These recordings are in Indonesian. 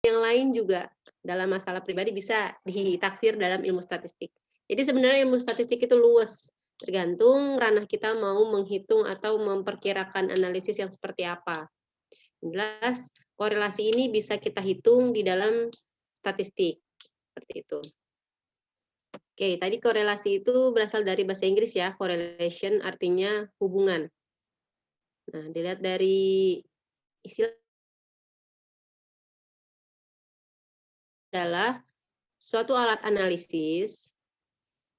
yang lain juga dalam masalah pribadi bisa ditaksir dalam ilmu statistik. Jadi sebenarnya ilmu statistik itu luas, tergantung ranah kita mau menghitung atau memperkirakan analisis yang seperti apa. Jelas korelasi ini bisa kita hitung di dalam statistik, seperti itu. Oke, tadi korelasi itu berasal dari bahasa Inggris ya, correlation artinya hubungan. Nah, dilihat dari istilah adalah suatu alat analisis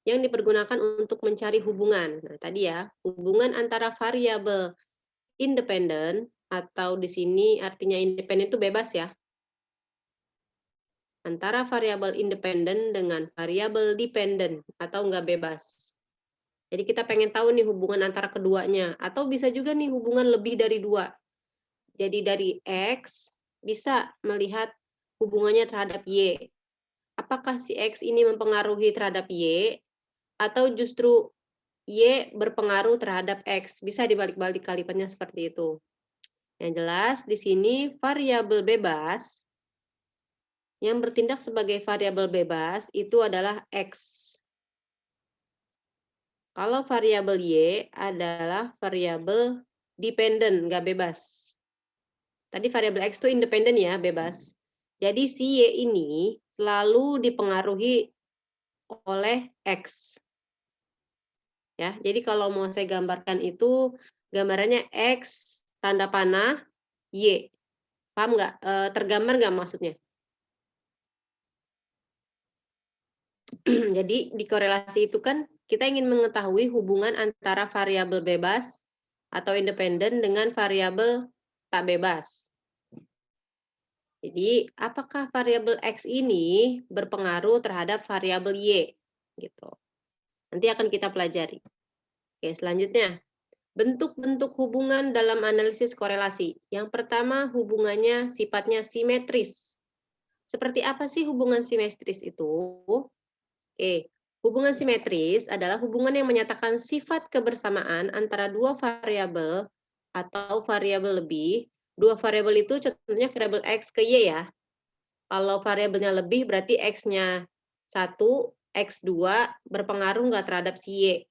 yang dipergunakan untuk mencari hubungan. Nah, tadi ya, hubungan antara variabel independen atau di sini artinya independen itu bebas ya. Antara variabel independen dengan variabel dependen atau enggak bebas. Jadi kita pengen tahu nih hubungan antara keduanya atau bisa juga nih hubungan lebih dari dua. Jadi dari X bisa melihat hubungannya terhadap Y. Apakah si X ini mempengaruhi terhadap Y atau justru Y berpengaruh terhadap X? Bisa dibalik-balik kalimatnya seperti itu. Yang jelas di sini variabel bebas yang bertindak sebagai variabel bebas itu adalah X. Kalau variabel Y adalah variabel dependen, nggak bebas. Tadi variabel X itu independen ya, bebas. Jadi si Y ini selalu dipengaruhi oleh X. Ya, jadi kalau mau saya gambarkan itu gambarannya X tanda panah Y. Paham nggak? Tergambar nggak maksudnya? Jadi di korelasi itu kan kita ingin mengetahui hubungan antara variabel bebas atau independen dengan variabel tak bebas. Jadi apakah variabel X ini berpengaruh terhadap variabel Y? Gitu. Nanti akan kita pelajari. Oke, selanjutnya. Bentuk-bentuk hubungan dalam analisis korelasi. Yang pertama, hubungannya sifatnya simetris. Seperti apa sih hubungan simetris itu? Oke, hubungan simetris adalah hubungan yang menyatakan sifat kebersamaan antara dua variabel atau variabel lebih. Dua variabel itu contohnya variabel X ke Y ya. Kalau variabelnya lebih berarti X-nya 1, X2 berpengaruh nggak terhadap si Y.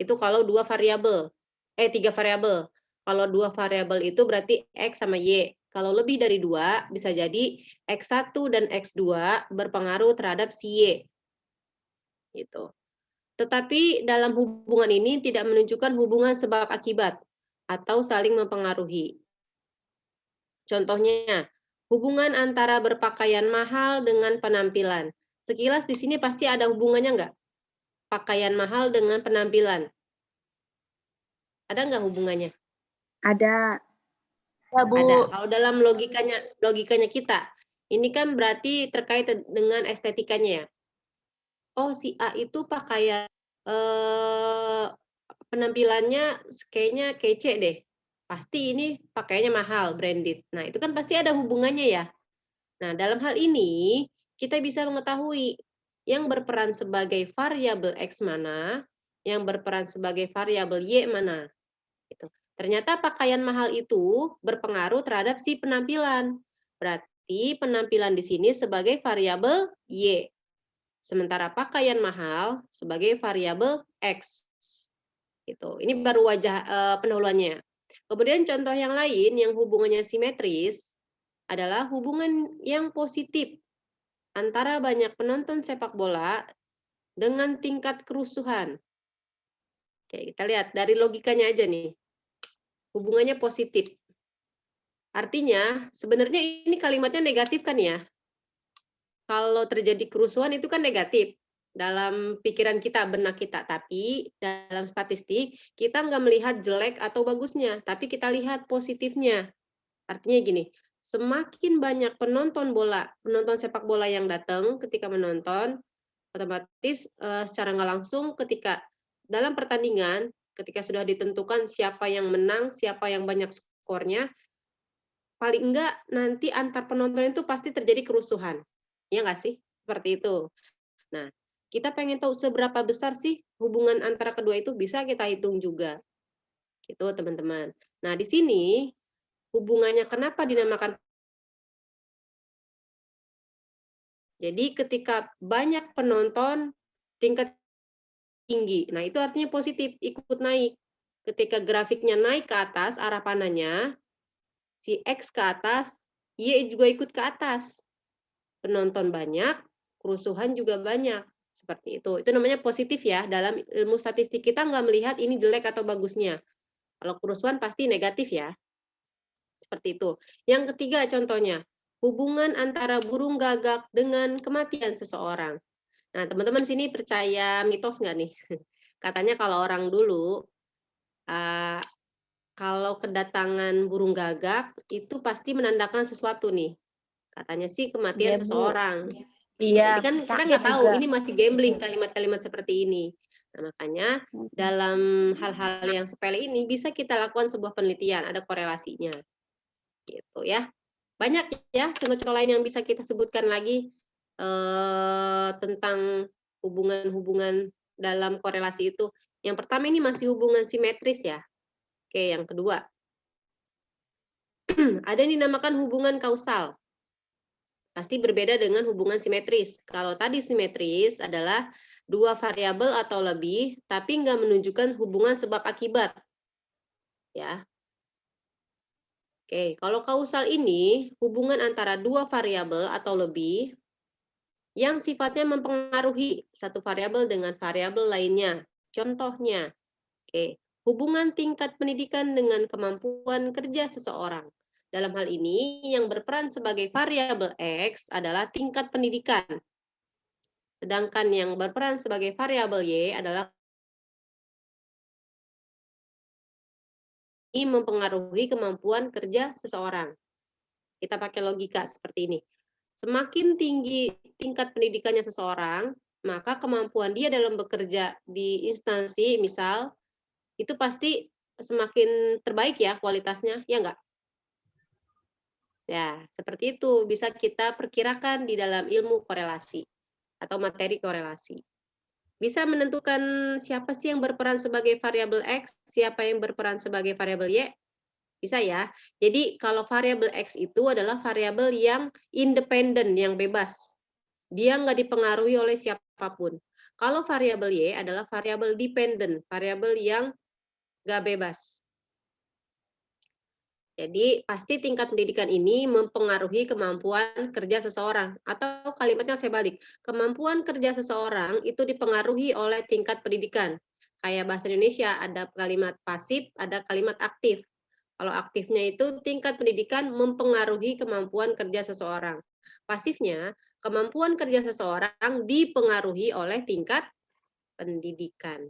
Itu kalau dua variabel. Tiga variabel. Kalau dua variabel itu berarti X sama Y. Kalau lebih dari dua, bisa jadi X1 dan X2 berpengaruh terhadap si Y. Gitu. Tetapi dalam hubungan ini tidak menunjukkan hubungan sebab akibat atau saling mempengaruhi. Contohnya, hubungan antara berpakaian mahal dengan penampilan. Sekilas di sini pasti ada hubungannya nggak? Pakaian mahal dengan penampilan. Ada nggak hubungannya? Ada. Ya, Bu. Ada. Kalau dalam logikanya kita, ini kan berarti terkait dengan estetikanya ya. Oh, si A itu pakaian penampilannya kayaknya kece deh. Pasti ini pakaiannya mahal, branded. Nah, itu kan pasti ada hubungannya ya. Nah, dalam hal ini kita bisa mengetahui yang berperan sebagai variabel X mana, yang berperan sebagai variabel Y mana. Gitu. Ternyata pakaian mahal itu berpengaruh terhadap si penampilan. Berarti penampilan di sini sebagai variabel Y. Sementara pakaian mahal sebagai variabel X. Gitu. Ini baru wajah pendahuluannya. Kemudian contoh yang lain yang hubungannya simetris adalah hubungan yang positif antara banyak penonton sepak bola dengan tingkat kerusuhan. Oke, kita lihat dari logikanya aja nih. Hubungannya positif. Artinya, sebenarnya ini kalimatnya negatif kan ya? Kalau terjadi kerusuhan itu kan negatif dalam pikiran kita, benak kita. Tapi dalam statistik, kita nggak melihat jelek atau bagusnya, tapi kita lihat positifnya. Artinya gini, semakin banyak penonton sepak bola yang datang ketika menonton, otomatis secara nggak langsung ketika dalam pertandingan, ketika sudah ditentukan siapa yang menang, siapa yang banyak skornya, paling enggak nanti antar penonton itu pasti terjadi kerusuhan. Iya nggak sih? Seperti itu. Nah, kita pengen tahu seberapa besar sih hubungan antara kedua itu bisa kita hitung juga. Gitu, teman-teman. Nah, di sini hubungannya kenapa dinamakan Jadi ketika banyak penonton, tingkat tinggi. Nah, itu artinya positif, ikut naik. Ketika grafiknya naik ke atas arah panahnya, si X ke atas, Y juga ikut ke atas. Penonton banyak, kerusuhan juga banyak. Seperti itu. Itu namanya positif ya. Dalam ilmu statistik kita nggak melihat ini jelek atau bagusnya. Kalau kerusuhan pasti negatif ya. Seperti itu. Yang ketiga contohnya, hubungan antara burung gagak dengan kematian seseorang. Nah, teman-teman sini percaya mitos nggak nih? Katanya kalau orang dulu, uh, kalau kedatangan burung gagak, itu pasti menandakan sesuatu nih. Katanya sih kematian Iya, Bu. seseorang. Iya, Jadi kan kita sakit nggak tahu, juga. ini masih gambling kalimat-kalimat seperti ini. Nah, makanya dalam hal-hal yang sepele ini bisa kita lakukan sebuah penelitian, ada korelasinya. Gitu ya. Banyak ya contoh-contoh lain yang bisa kita sebutkan lagi tentang hubungan-hubungan dalam korelasi itu. Yang pertama ini masih hubungan simetris ya. Oke, yang kedua. Ada yang dinamakan hubungan kausal. Pasti berbeda dengan hubungan simetris. Kalau tadi simetris adalah dua variabel atau lebih, tapi nggak menunjukkan hubungan sebab akibat. Ya. Oke, kalau kausal ini hubungan antara dua variabel atau lebih yang sifatnya mempengaruhi satu variabel dengan variabel lainnya. Contohnya, oke, hubungan tingkat pendidikan dengan kemampuan kerja seseorang. Dalam hal ini, yang berperan sebagai variabel X adalah tingkat pendidikan. Sedangkan yang berperan sebagai variabel Y adalah ini mempengaruhi kemampuan kerja seseorang. Kita pakai logika seperti ini. Semakin tinggi tingkat pendidikannya seseorang, maka kemampuan dia dalam bekerja di instansi, misal, itu pasti semakin terbaik ya kualitasnya, ya enggak? Ya, seperti itu bisa kita perkirakan di dalam ilmu korelasi atau materi korelasi. Bisa menentukan siapa sih yang berperan sebagai variabel X, siapa yang berperan sebagai variabel Y? Bisa ya. Jadi kalau variabel X itu adalah variabel yang independen, yang bebas. Dia nggak dipengaruhi oleh siapapun. Kalau variabel Y adalah variabel dependent, variabel yang nggak bebas. Jadi pasti tingkat pendidikan ini mempengaruhi kemampuan kerja seseorang. Atau kalimatnya saya balik, kemampuan kerja seseorang itu dipengaruhi oleh tingkat pendidikan. Kayak bahasa Indonesia ada kalimat pasif, ada kalimat aktif. Kalau aktifnya itu tingkat pendidikan mempengaruhi kemampuan kerja seseorang. Pasifnya, kemampuan kerja seseorang dipengaruhi oleh tingkat pendidikan.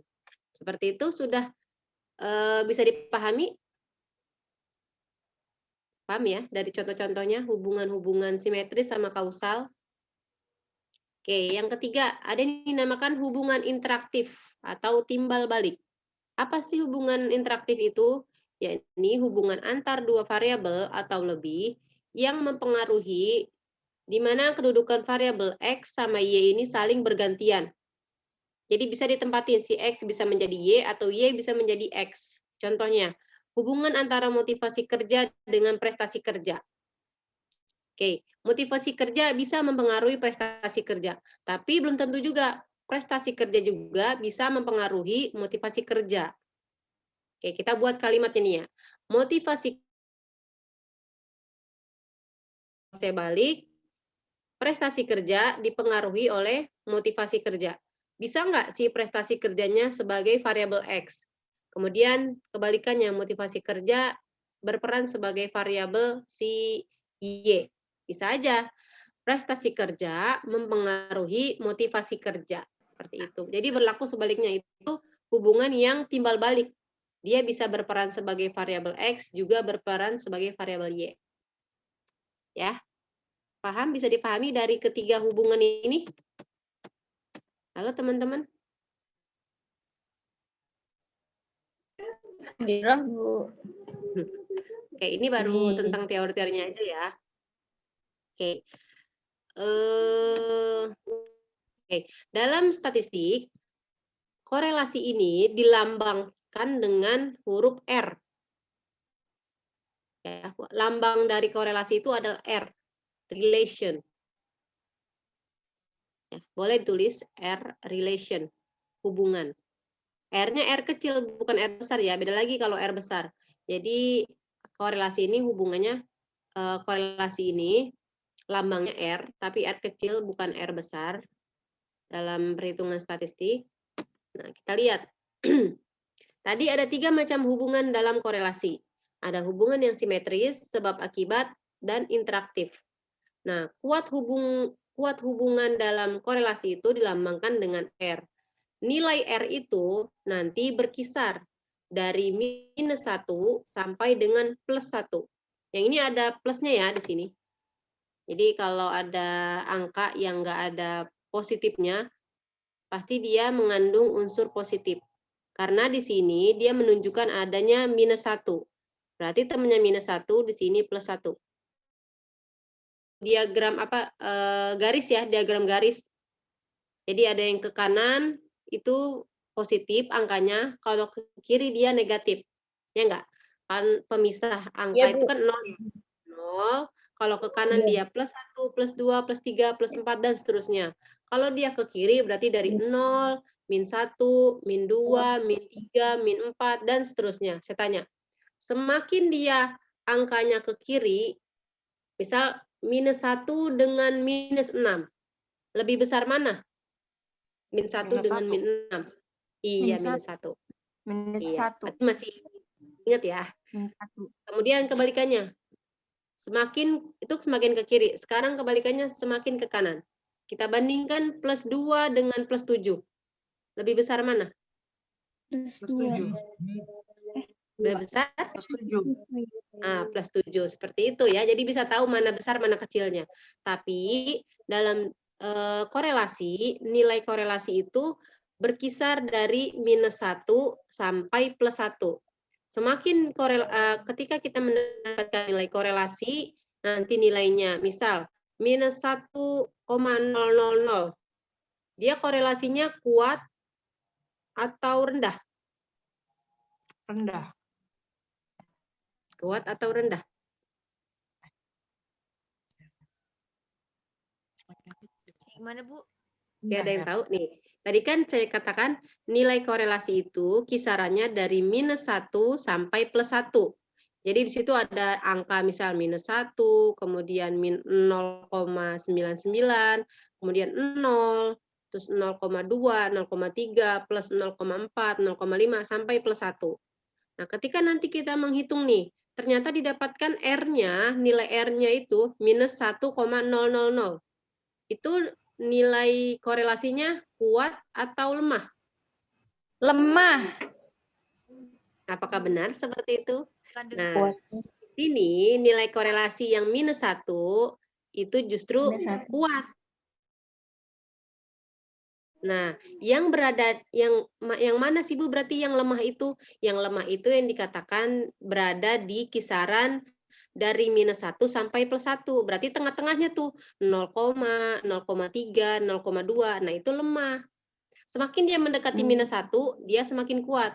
Seperti itu sudah bisa dipahami? Paham ya dari contoh-contohnya hubungan-hubungan simetris sama kausal? Oke, yang ketiga ada yang dinamakan hubungan interaktif atau timbal balik. Apa sih hubungan interaktif itu? Yakni hubungan antar dua variabel atau lebih yang mempengaruhi di mana kedudukan variabel X sama Y ini saling bergantian. Jadi bisa ditempatin, si X bisa menjadi Y atau Y bisa menjadi X. Contohnya, hubungan antara motivasi kerja dengan prestasi kerja. Oke, motivasi kerja bisa mempengaruhi prestasi kerja, tapi belum tentu juga prestasi kerja juga bisa mempengaruhi motivasi kerja. Oke, kita buat kalimat ini ya. Motivasi saya balik, prestasi kerja dipengaruhi oleh motivasi kerja. Bisa nggak si prestasi kerjanya sebagai variabel X? Kemudian kebalikannya, motivasi kerja berperan sebagai variabel si Y. Bisa aja. Prestasi kerja mempengaruhi motivasi kerja. Seperti itu. Jadi berlaku sebaliknya, itu hubungan yang timbal balik. Dia bisa berperan sebagai variabel X, juga berperan sebagai variabel Y. Ya, paham? Bisa dipahami dari ketiga hubungan ini? Halo teman-teman? Iya, Bu. Oke, ini baru tentang teori-teorinya aja ya. Oke. Oke, dalam statistik, korelasi ini dilambangkan dengan huruf R. Ya, lambang dari korelasi itu adalah R, relation. Ya, boleh ditulis R relation, hubungan. R-nya R kecil, bukan R besar ya. Beda lagi kalau R besar. Jadi korelasi ini hubungannya, korelasi ini lambangnya R, tapi R kecil bukan R besar dalam perhitungan statistik. Nah, kita lihat. Tadi ada 3 macam hubungan dalam korelasi. Ada hubungan yang simetris, sebab akibat, dan interaktif. Nah, kuat hubungan dalam korelasi itu dilambangkan dengan R. Nilai R itu nanti berkisar dari -1 sampai dengan +1. Yang ini ada plusnya ya di sini. Jadi kalau ada angka yang nggak ada positifnya, pasti dia mengandung unsur positif. Karena di sini dia menunjukkan adanya -1. Berarti temannya -1 di sini +1. Diagram apa, garis ya, diagram garis. Jadi ada yang ke kanan itu positif angkanya, kalau ke kiri dia negatif. Ya enggak? Kan pemisah angka Iya, itu Bu. kan 0 ya. 0, kalau ke kanan dia +1, +2, +3, +4 dan seterusnya. Kalau dia ke kiri berarti dari 0, -1, -2, -3, -4 dan seterusnya. Saya tanya, semakin dia angkanya ke kiri, misal -1 dengan -6, lebih besar mana? -1 dengan -1. -6. Iya, -1. -1. Iya, -1. berarti masih ingat ya. -1. Kemudian kebalikannya. Itu semakin ke kiri. Sekarang kebalikannya semakin ke kanan. Kita bandingkan +2 dengan +7. Lebih besar mana? +7. Lebih besar? +7. +7. Seperti itu ya. Jadi bisa tahu mana besar, mana kecilnya. Tapi dalam korelasi, nilai korelasi itu berkisar dari -1 sampai +1. Semakin ketika kita mendapatkan nilai korelasi, nanti nilainya misal -1,000, dia korelasinya kuat atau rendah? Rendah. Kuat atau rendah? Gimana, Bu? Ya, ada yang tahu nih. Tadi kan saya katakan nilai korelasi itu kisarannya dari -1 sampai +1. Jadi di situ ada angka misal -1, kemudian 0,99, kemudian 0, terus 0,2, 0,3, plus 0,4, 0,5, sampai +1. Nah, ketika nanti kita menghitung nih, ternyata didapatkan R-nya, nilai R-nya itu -1,000. Itu nilai korelasinya kuat atau lemah? Lemah. Apakah benar seperti itu? Nah, Kuat. ini nilai korelasi yang -1 itu justru kuat. Nah, yang mana sih Bu berarti yang lemah itu? Yang lemah itu yang dikatakan berada di kisaran dari -1 sampai +1. Berarti tengah-tengahnya tuh 0, 0,3, 0,2. Nah, itu lemah. Semakin dia mendekati -1, dia semakin kuat.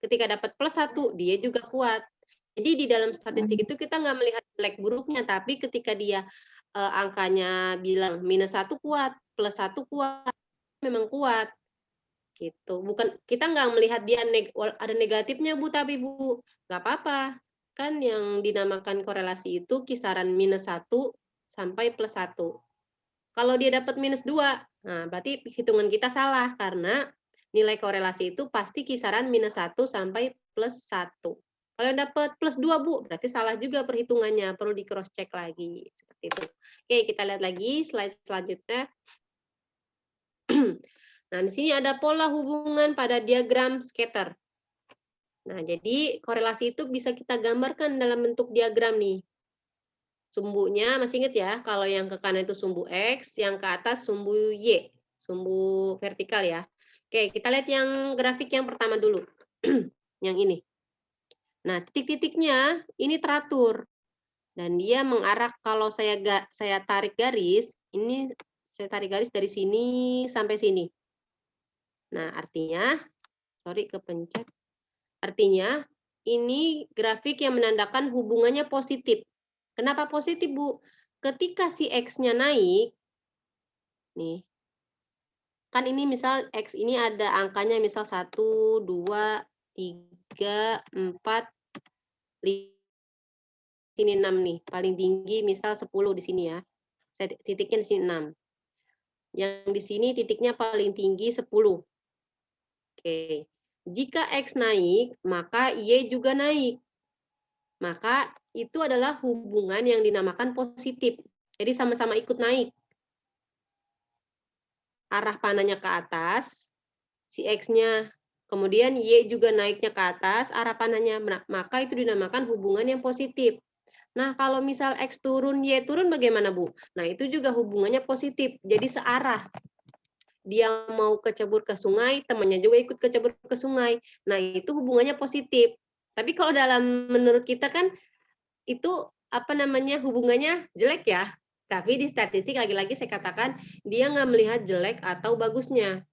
Ketika dapat +1, dia juga kuat. Jadi di dalam statistik itu kita nggak melihat jelek buruknya, tapi ketika dia angkanya bilang -1 kuat, +1 kuat, memang kuat gitu. Bukan, kita nggak melihat dia ada negatifnya Bu, tapi Bu nggak apa-apa. Kan yang dinamakan korelasi itu kisaran -1 sampai +1. Kalau dia dapat -2, nah berarti hitungan kita salah karena nilai korelasi itu pasti kisaran -1 sampai +1. Kalau yang dapat +2 Bu, berarti salah juga perhitungannya, perlu di cross check lagi seperti itu. Oke, kita lihat lagi slide selanjutnya. Nah, di sini ada pola hubungan pada diagram scatter. Nah, jadi korelasi itu bisa kita gambarkan dalam bentuk diagram nih. Sumbunya masih ingat ya, kalau yang ke kanan itu sumbu X, yang ke atas sumbu Y, sumbu vertikal ya. Oke, kita lihat yang grafik yang pertama dulu. Yang ini. Nah, titik-titiknya ini teratur. Dan dia mengarah, kalau saya tarik garis, ini saya tarik garis dari sini sampai sini. Nah, artinya, sorry kepencet. Artinya, ini grafik yang menandakan hubungannya positif. Kenapa positif, Bu? Ketika si X-nya naik, nih, Kan ini misal X ini ada angkanya misal 1, 2, 3, 4, 5. Sini 6 nih, paling tinggi misal 10 di sini ya. Saya titiknya di sini 6. Yang di sini titiknya paling tinggi 10. Oke. Jika X naik, maka Y juga naik. Maka itu adalah hubungan yang dinamakan positif. Jadi sama-sama ikut naik. Arah panahnya ke atas, si X-nya, kemudian Y juga naiknya ke atas, arah panahnya, maka itu dinamakan hubungan yang positif. Nah, kalau misal X turun, Y turun bagaimana, Bu? Nah, itu juga hubungannya positif, jadi searah. Dia mau kecebur ke sungai, temannya juga ikut kecebur ke sungai. Nah, itu hubungannya positif. Tapi kalau menurut kita kan, itu hubungannya jelek ya. Tapi di statistik lagi-lagi saya katakan, dia nggak melihat jelek atau bagusnya.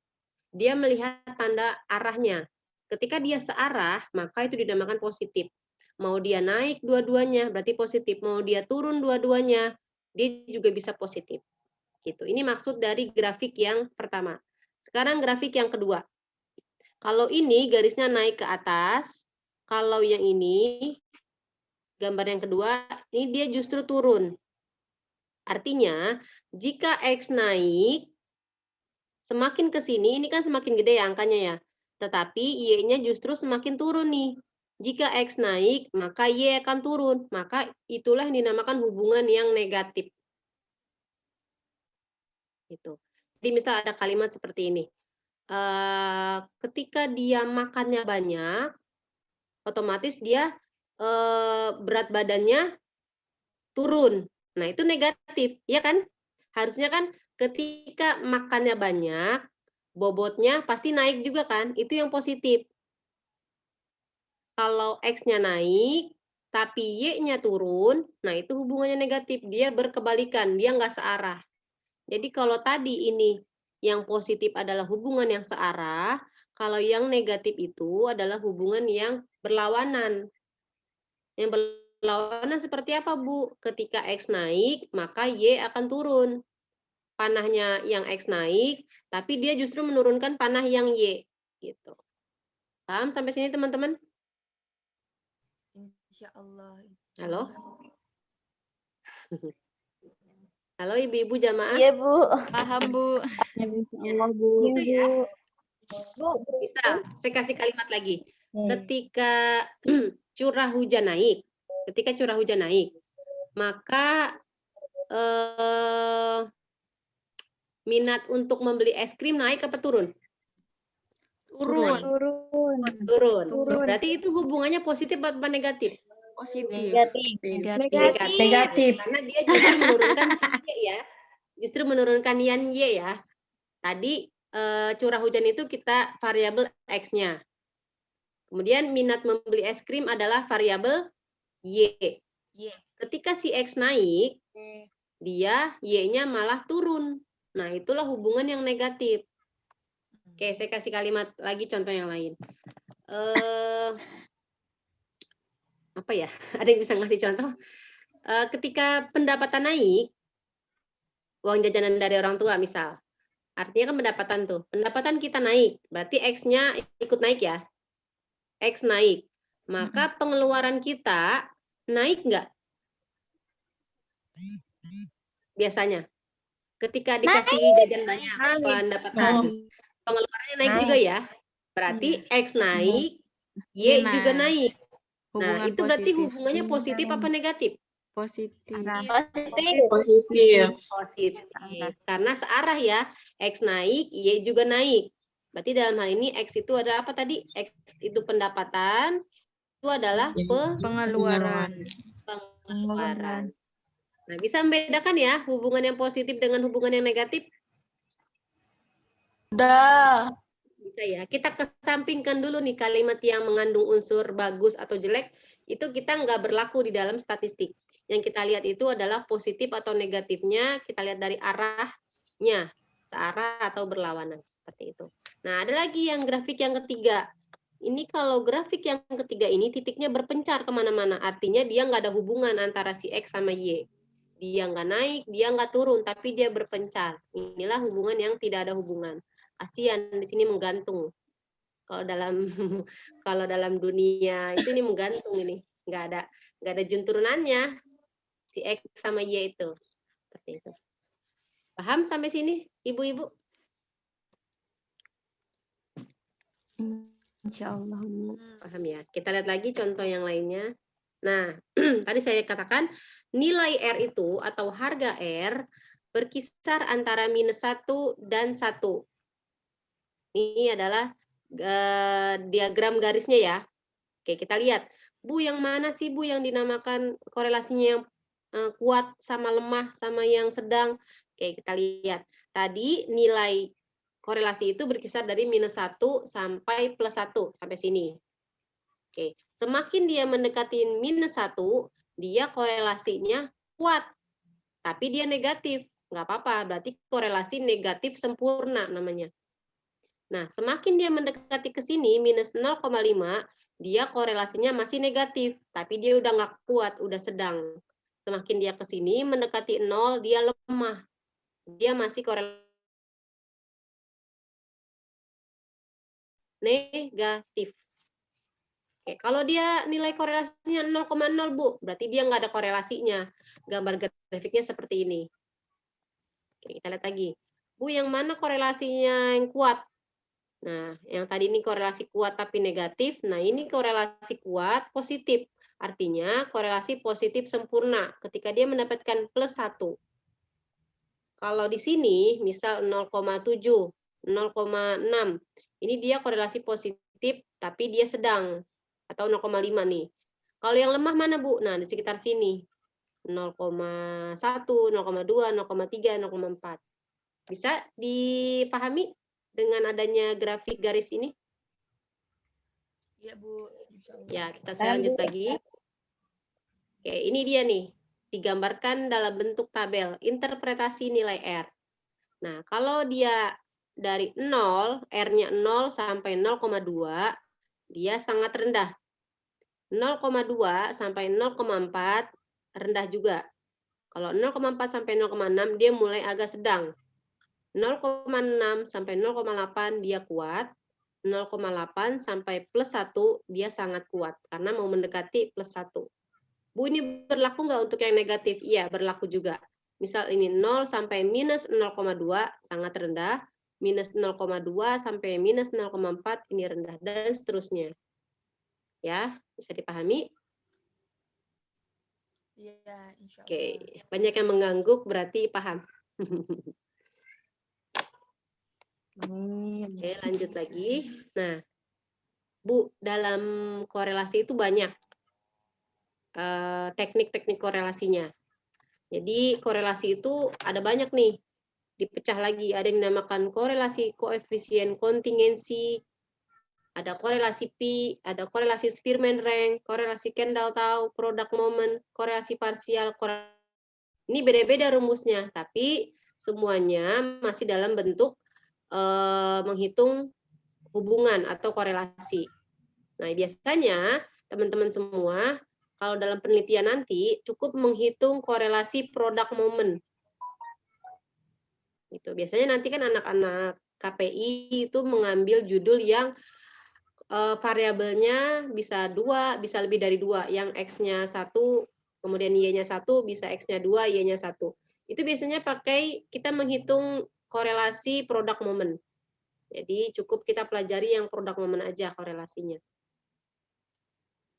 Dia melihat tanda arahnya. Ketika dia searah, maka itu dinamakan positif. Mau dia naik dua-duanya, berarti positif. Mau dia turun dua-duanya, dia juga bisa positif. Gitu. Ini maksud dari grafik yang pertama. Sekarang grafik yang kedua. Kalau ini garisnya naik ke atas, kalau yang ini, gambar yang kedua, ini dia justru turun. Artinya, jika X naik, semakin ke sini, ini kan semakin gede ya angkanya ya. Tetapi Y-nya justru semakin turun nih. Jika X naik, maka Y akan turun. Maka itulah yang dinamakan hubungan yang negatif. Gitu. Jadi misal ada kalimat seperti ini. Ketika dia makannya banyak, otomatis dia berat badannya turun. Nah, itu negatif, ya kan? Harusnya kan ketika makannya banyak, bobotnya pasti naik juga kan? Itu yang positif. Kalau X-nya naik, tapi Y-nya turun, nah itu hubungannya negatif. Dia berkebalikan, dia nggak searah. Jadi kalau tadi ini yang positif adalah hubungan yang searah, kalau yang negatif itu adalah hubungan yang berlawanan. Yang berlawanan seperti apa, Bu? Ketika X naik, maka Y akan turun. Panahnya yang X naik, tapi dia justru menurunkan panah yang Y. Gitu. Paham sampai sini, teman-teman? Insya Allah. Halo? Halo ibu-ibu jamaah? Iya, Bu. Paham, Bu. Allah, Bu. Itu ya. Bu, Bisa, saya kasih kalimat lagi. Ketika curah hujan naik, maka minat untuk membeli es krim naik apa turun? Turun. turun. Turun. Berarti itu hubungannya positif apa negatif? Positif. Negatif. Karena dia justru menurunkan si Y ya. Justru menurunkan yang Y ya. Tadi curah hujan itu kita variabel X-nya. Kemudian minat membeli es krim adalah variabel Y. Ketika si X naik, dia Y-nya malah turun. Nah, itulah hubungan yang negatif. Oke, saya kasih kalimat lagi contoh yang lain. Apa ya? Ada yang bisa ngasih contoh? Ketika pendapatan naik, uang jajanan dari orang tua misal. Artinya kan pendapatan tuh. Pendapatan kita naik, berarti X-nya ikut naik ya. X naik. Maka pengeluaran kita naik nggak? Biasanya. Ketika dikasih jajan banyak, pendapatan. Pengeluarannya naik juga ya. Berarti X naik, Y juga naik. Nah, itu berarti hubungannya positif apa negatif? Positif. Positif. Positif. Karena searah ya. X naik, Y juga naik. Berarti dalam hal ini X itu adalah apa tadi? X itu pendapatan, itu adalah Pengeluaran. pengeluaran. Nah, bisa membedakan ya hubungan yang positif dengan hubungan yang negatif? Udah. Bisa ya. Kita kesampingkan dulu nih kalimat yang mengandung unsur bagus atau jelek, itu kita nggak berlaku di dalam statistik. Yang kita lihat itu adalah positif atau negatifnya, kita lihat dari arahnya, searah atau berlawanan, seperti itu. Nah, ada lagi yang grafik yang ketiga. Ini kalau grafik yang ketiga ini titiknya berpencar kemana-mana, artinya dia nggak ada hubungan antara si X sama Y. Dia nggak naik, dia nggak turun, tapi dia berpencar. Inilah hubungan yang tidak ada hubungan. Kasihan di sini menggantung. Kalau dalam kalau dalam dunia itu ini menggantung ini, nggak ada jun turunannya si X sama Y itu. Seperti itu. Paham sampai sini, ibu-ibu? Insya Allah. Paham ya. Kita lihat lagi contoh yang lainnya. Nah, tadi saya katakan nilai R itu atau harga R berkisar antara -1 dan 1. Ini adalah diagram garisnya ya. Oke, kita lihat. Bu, yang mana sih Bu yang dinamakan korelasinya yang kuat sama lemah sama yang sedang? Oke, kita lihat. Tadi nilai korelasi itu berkisar dari -1 sampai +1 sampai sini. Oke, semakin dia mendekati -1, dia korelasinya kuat, tapi dia negatif. Nggak apa-apa, berarti korelasi negatif sempurna namanya. Nah, semakin dia mendekati ke sini, -0,5, dia korelasinya masih negatif, tapi dia udah nggak kuat, udah sedang. Semakin dia ke sini, mendekati 0, dia lemah. Dia masih korelasi negatif. Oke, kalau dia nilai korelasinya 0,0 Bu, berarti dia nggak ada korelasinya. Gambar grafiknya seperti ini. Oke, kita lihat lagi. Bu, yang mana korelasinya yang kuat? Nah, yang tadi ini korelasi kuat tapi negatif. Nah, ini korelasi kuat positif. Artinya korelasi positif sempurna ketika dia mendapatkan +1. Kalau di sini, misal 0,7, 0,6. Ini dia korelasi positif tapi dia sedang. Atau 0,5 nih. Kalau yang lemah mana, Bu? Nah, di sekitar sini. 0,1, 0,2, 0,3, 0,4. Bisa dipahami dengan adanya grafik garis ini? Iya, Bu. Ya, saya lanjut lagi. Oke, ini dia nih. Digambarkan dalam bentuk tabel interpretasi nilai R. Nah, kalau dia dari 0, R-nya 0 sampai 0,2, dia sangat rendah. 0,2 sampai 0,4 rendah juga. Kalau 0,4 sampai 0,6 dia mulai agak sedang. 0,6 sampai 0,8 dia kuat. 0,8 sampai +1 dia sangat kuat karena mau mendekati +1. Bu, ini berlaku nggak untuk yang negatif? Iya, berlaku juga. Misal ini 0 sampai -0,2 sangat rendah, -0,2 sampai -0,4 ini rendah, dan seterusnya. Ya, bisa dipahami? Iya, insya Allah. Oke, banyak yang mengangguk berarti paham. Oke, lanjut lagi. Nah, Bu, dalam korelasi itu banyak teknik-teknik korelasinya. Jadi korelasi itu ada banyak nih, dipecah lagi. Ada yang dinamakan korelasi koefisien kontingensi, ada korelasi pi, ada korelasi Spearman-Rank, korelasi Kendall-Tau, product moment, korelasi parsial. Ini beda-beda rumusnya, tapi semuanya masih dalam bentuk menghitung hubungan atau korelasi. Nah, biasanya teman-teman semua kalau dalam penelitian nanti cukup menghitung korelasi product moment. Itu biasanya nanti kan anak-anak KPI itu mengambil judul yang variabelnya bisa 2, bisa lebih dari 2, yang X-nya 1, kemudian Y-nya 1, bisa X-nya 2, Y-nya 1. Itu biasanya pakai kita menghitung korelasi product moment. Jadi cukup kita pelajari yang product moment aja korelasinya.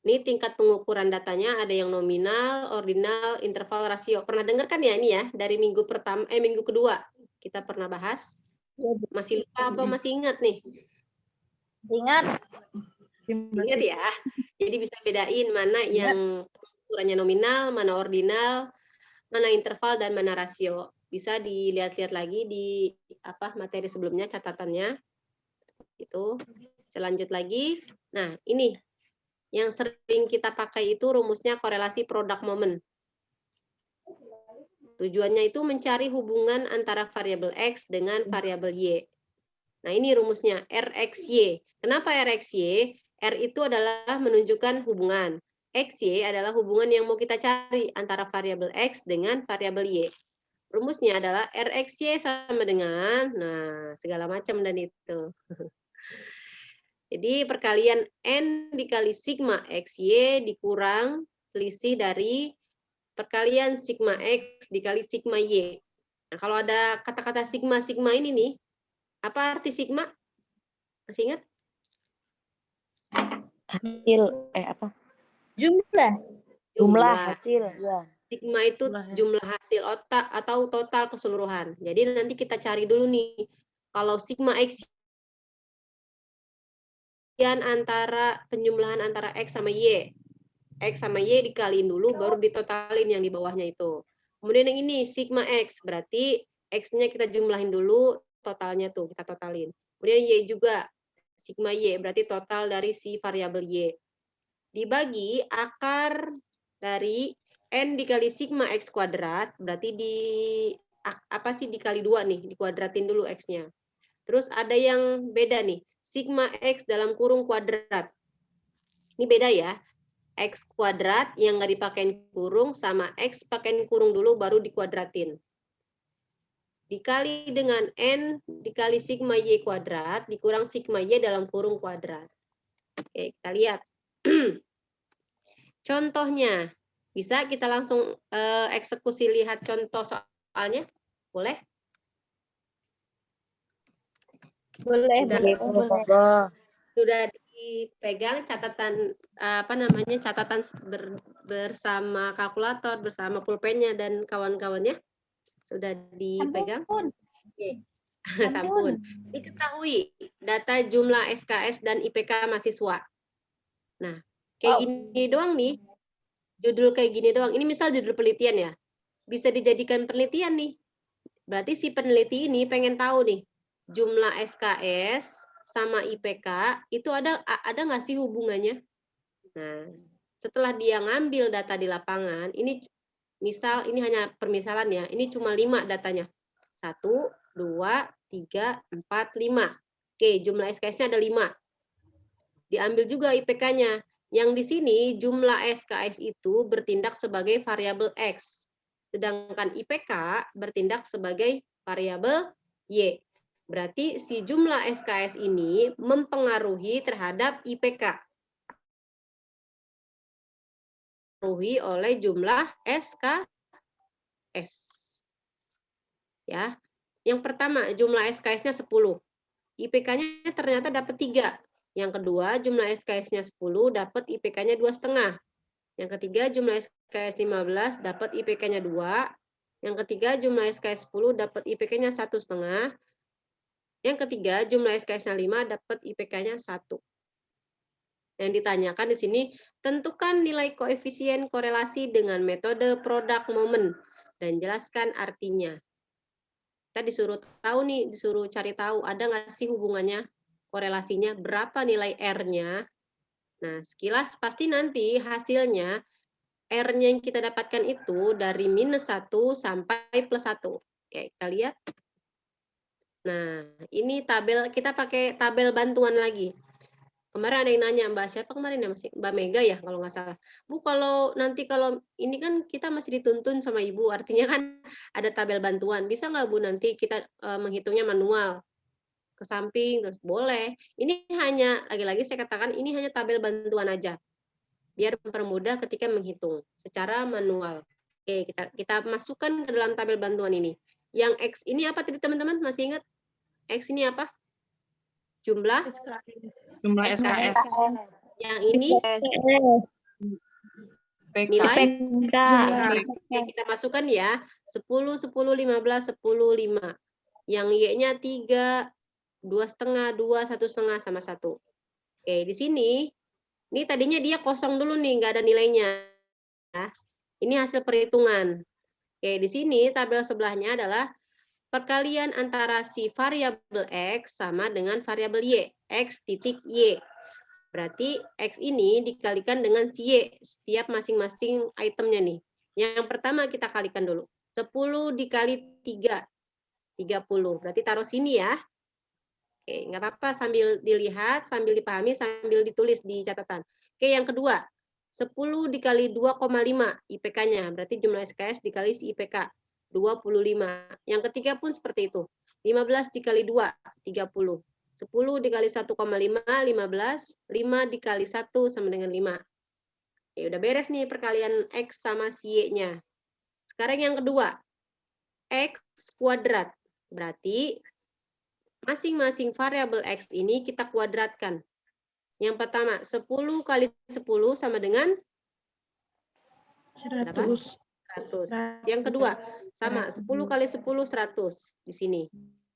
Ini tingkat pengukuran datanya, ada yang nominal, ordinal, interval, rasio. Pernah dengar kan ya ini ya, dari minggu kedua kita pernah bahas. Masih lupa apa masih ingat nih? Ingat. Ingat ya. Jadi bisa bedain mana yang ukurannya nominal, mana ordinal, mana interval, dan mana rasio. Bisa dilihat-lihat lagi di materi sebelumnya, catatannya. Itu. Selanjut lagi. Nah, ini yang sering kita pakai itu rumusnya korelasi product moment. Tujuannya itu mencari hubungan antara variabel X dengan variabel Y. Nah, ini rumusnya RXY. Kenapa RXY? R itu adalah menunjukkan hubungan. XY adalah hubungan yang mau kita cari antara variabel X dengan variabel Y. Rumusnya adalah RXY sama dengan, nah segala macam dan itu. Jadi perkalian N dikali sigma XY dikurang selisih dari perkalian sigma X dikali sigma Y. Nah, kalau ada kata-kata sigma ini nih, apa arti sigma? Masih ingat? Hasil apa? Jumlah. Jumlah hasil, ya. Sigma itu jumlah hasil otak atau total keseluruhan. Jadi nanti kita cari dulu nih, kalau sigma X antara penjumlahan antara X sama Y. X sama Y dikaliin dulu, baru ditotalin yang di bawahnya itu. Kemudian yang ini, sigma X, berarti X-nya kita jumlahin dulu, totalnya tuh, kita totalin. Kemudian Y juga, sigma Y, berarti total dari si variabel Y. Dibagi akar dari N dikali sigma X kuadrat, berarti dikali 2 nih, dikuadratin dulu X-nya. Terus ada yang beda nih, sigma X dalam kurung kuadrat. Ini beda ya. X kuadrat yang nggak dipakein kurung sama X pakein kurung dulu baru dikuadratin. Dikali dengan N dikali sigma Y kuadrat dikurang sigma Y dalam kurung kuadrat. Oke, kita lihat. Contohnya, bisa kita langsung eksekusi lihat contoh soalnya? Boleh? Boleh, Sudah dipegang catatan catatan bersama kalkulator, bersama pulpennya dan kawan-kawannya? Sudah dipegang? Oke. Sampun. Diketahui data jumlah SKS dan IPK mahasiswa. Nah, kayak gini doang nih. Judul kayak gini doang. Ini misal judul penelitian ya. Bisa dijadikan penelitian nih. Berarti si peneliti ini pengen tahu nih, jumlah SKS sama IPK itu ada nggak sih hubungannya? Nah, setelah dia ngambil data di lapangan, ini misal ini hanya permisalan ya, ini cuma 5 datanya. 1, 2, 3, 4, 5. Oke, jumlah SKS-nya ada 5. Diambil juga IPK-nya. Yang di sini jumlah SKS itu bertindak sebagai variabel X. Sedangkan IPK bertindak sebagai variabel Y. Berarti si jumlah SKS ini mempengaruhi terhadap IPK. Dipengaruhi oleh jumlah SKS. Ya. Yang pertama, jumlah SKS-nya 10. IPK-nya ternyata dapat 3. Yang kedua, jumlah SKS-nya 10, dapat IPK-nya 2,5. Yang ketiga, jumlah SKS 15, dapat IPK-nya 2. Yang ketiga, jumlah SKS 10, dapat IPK-nya 1,5. Yang ketiga, jumlah SKS-nya 5, dapat IPK-nya 1. Yang ditanyakan di sini, tentukan nilai koefisien korelasi dengan metode product moment dan jelaskan artinya. Kita disuruh tahu nih, disuruh cari tahu ada nggak sih hubungannya, korelasinya, berapa nilai R-nya. Nah, sekilas pasti nanti hasilnya R-nya yang kita dapatkan itu dari -1 sampai +1. Oke, kita lihat. Nah, ini tabel, kita pakai tabel bantuan lagi. Kemarin ada yang nanya, Mbak siapa kemarin ya, Mbak Mega ya kalau nggak salah. Bu, kalau ini kan kita masih dituntun sama Ibu, artinya kan ada tabel bantuan. Bisa nggak Bu nanti kita menghitungnya manual? Ke samping, terus boleh. Ini hanya, lagi-lagi saya katakan, ini hanya tabel bantuan aja. Biar mempermudah ketika menghitung secara manual. Oke, kita masukkan ke dalam tabel bantuan ini. Yang X ini apa tadi teman-teman? Masih ingat? X ini apa? Jumlah SKS. Yang ini nilai Oke, kita masukkan ya. 10, 10, 15, 10, 5. Yang Y-nya 3, 2,5, 2, 1,5 sama 1. Oke, di sini ini tadinya dia kosong dulu nih, nggak ada nilainya. Ini hasil perhitungan. Oke, di sini tabel sebelahnya adalah perkalian antara si variabel X sama dengan variabel Y, X titik Y. Berarti X ini dikalikan dengan si Y, setiap masing-masing itemnya nih. Yang pertama kita kalikan dulu. 10 dikali 3, 30. Berarti taruh sini ya. Oke, nggak apa-apa sambil dilihat, sambil dipahami, sambil ditulis di catatan. Oke, yang kedua. 10 dikali 2,5 IPK-nya, berarti jumlah SKS dikali si IPK. 25. Yang ketiga pun seperti itu. 15 dikali 2, 30. 10 dikali 1,5, 15. 5 dikali 1 sama dengan 5. Oke, udah beres nih perkalian X sama si Y-nya. Sekarang yang kedua. X kuadrat. Berarti masing-masing variabel X ini kita kuadratkan. Yang pertama, 10 kali 10 sama dengan 100. 100. Yang kedua, sama 10 kali 10 100 di sini.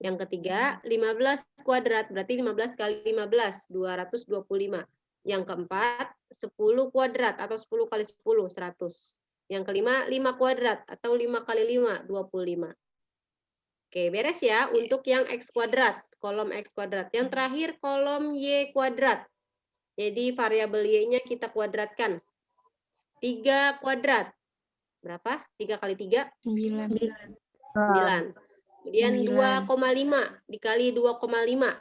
Yang ketiga, 15 kuadrat berarti 15 kali 15 225. Yang keempat, 10 kuadrat atau 10 kali 10 100. Yang kelima, 5 kuadrat atau 5 kali 5 25. Oke, beres ya untuk yang X kuadrat, kolom X kuadrat. Yang terakhir kolom Y kuadrat. Jadi variabel Y-nya kita kuadratkan. 3 kuadrat. Berapa? 3 kali 3? 9. 9. Kemudian 2,5 dikali 2,5.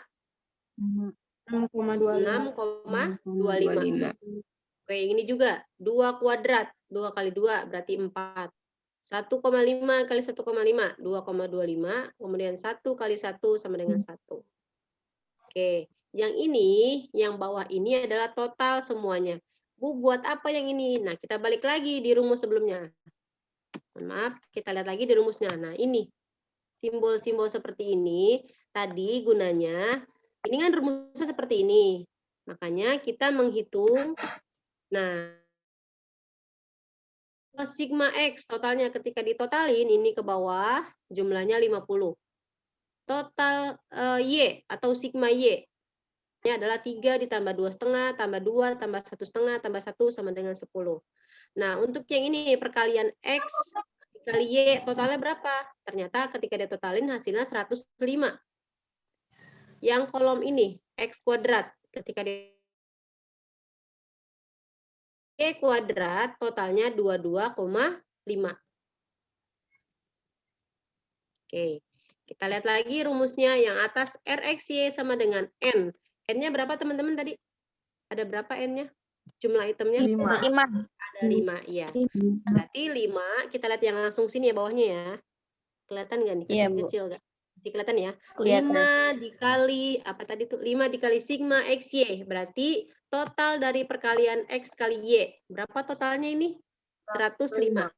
6,25. 6,25. Oke, ini juga 2 kuadrat. 2 kali 2 berarti 4. 1,5 kali 1,5, 2,25. Kemudian 1 kali 1 sama dengan 1. Oke, yang ini, yang bawah ini adalah total semuanya. Bu, buat apa yang ini? Nah, kita balik lagi di rumus sebelumnya. Mohon maaf, kita lihat lagi di rumusnya. Nah, ini. Simbol-simbol seperti ini, tadi gunanya, ini kan rumusnya seperti ini. Makanya kita menghitung, nah, sigma X totalnya ketika ditotalin ini ke bawah jumlahnya 50. Total Y atau sigma Y ini adalah 3 ditambah 2,5 tambah 2 tambah 1,5 tambah 1 sama dengan 10. Nah, untuk yang ini perkalian X dikali Y totalnya berapa? Ternyata ketika ditotalin hasilnya 105. Yang kolom ini X kuadrat ketika Y kuadrat totalnya 22,5. Oke, kita lihat lagi rumusnya yang atas RXY sama dengan N. N-nya berapa teman-teman tadi? Ada berapa N-nya? Jumlah itemnya? 5. Ada 5, iya. Berarti 5, kita lihat yang langsung sini ya bawahnya ya. Kelihatan nggak nih? Iya, Bu. Kecil-kecil nggak? Masih kelihatan ya? Kelihatan. 5 dikali, apa tadi tuh? 5 dikali sigma XY. Berarti total dari perkalian X kali Y. Berapa totalnya ini? 105.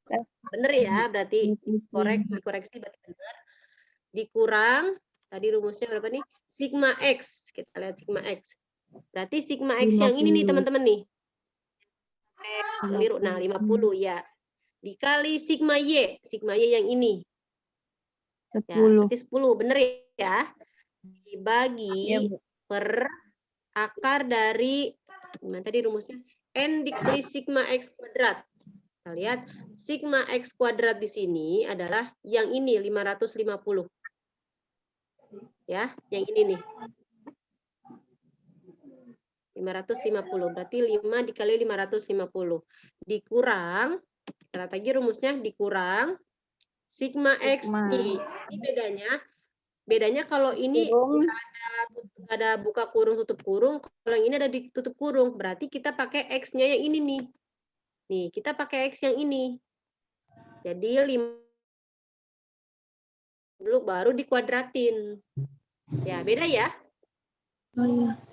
Bener ya? Berarti dikoreksi berarti benar. Dikurang, tadi rumusnya berapa nih? Sigma X. Kita lihat sigma X. Berarti sigma X yang ini nih teman-teman nih. Keliru. Nah, 50 ya. Dikali sigma Y. Sigma Y yang ini. 10. Ya, berarti 10. Bener ya? Dibagi Iya, Bu. per akar dari, gimana tadi rumusnya? N dikali sigma X kuadrat. Kita lihat, sigma X kuadrat di sini adalah yang ini, 550. Ya, yang ini nih. 550, berarti 5 dikali 550. Dikurang, kita lihat lagi rumusnya, dikurang sigma X nih. Ini bedanya kalau ini nggak ada buka kurung tutup kurung, kalau yang ini ada ditutup kurung, berarti kita pakai X-nya yang ini nih. Nih, kita pakai X yang ini. Jadi 5 dulu baru dikuadratin. Ya, beda ya?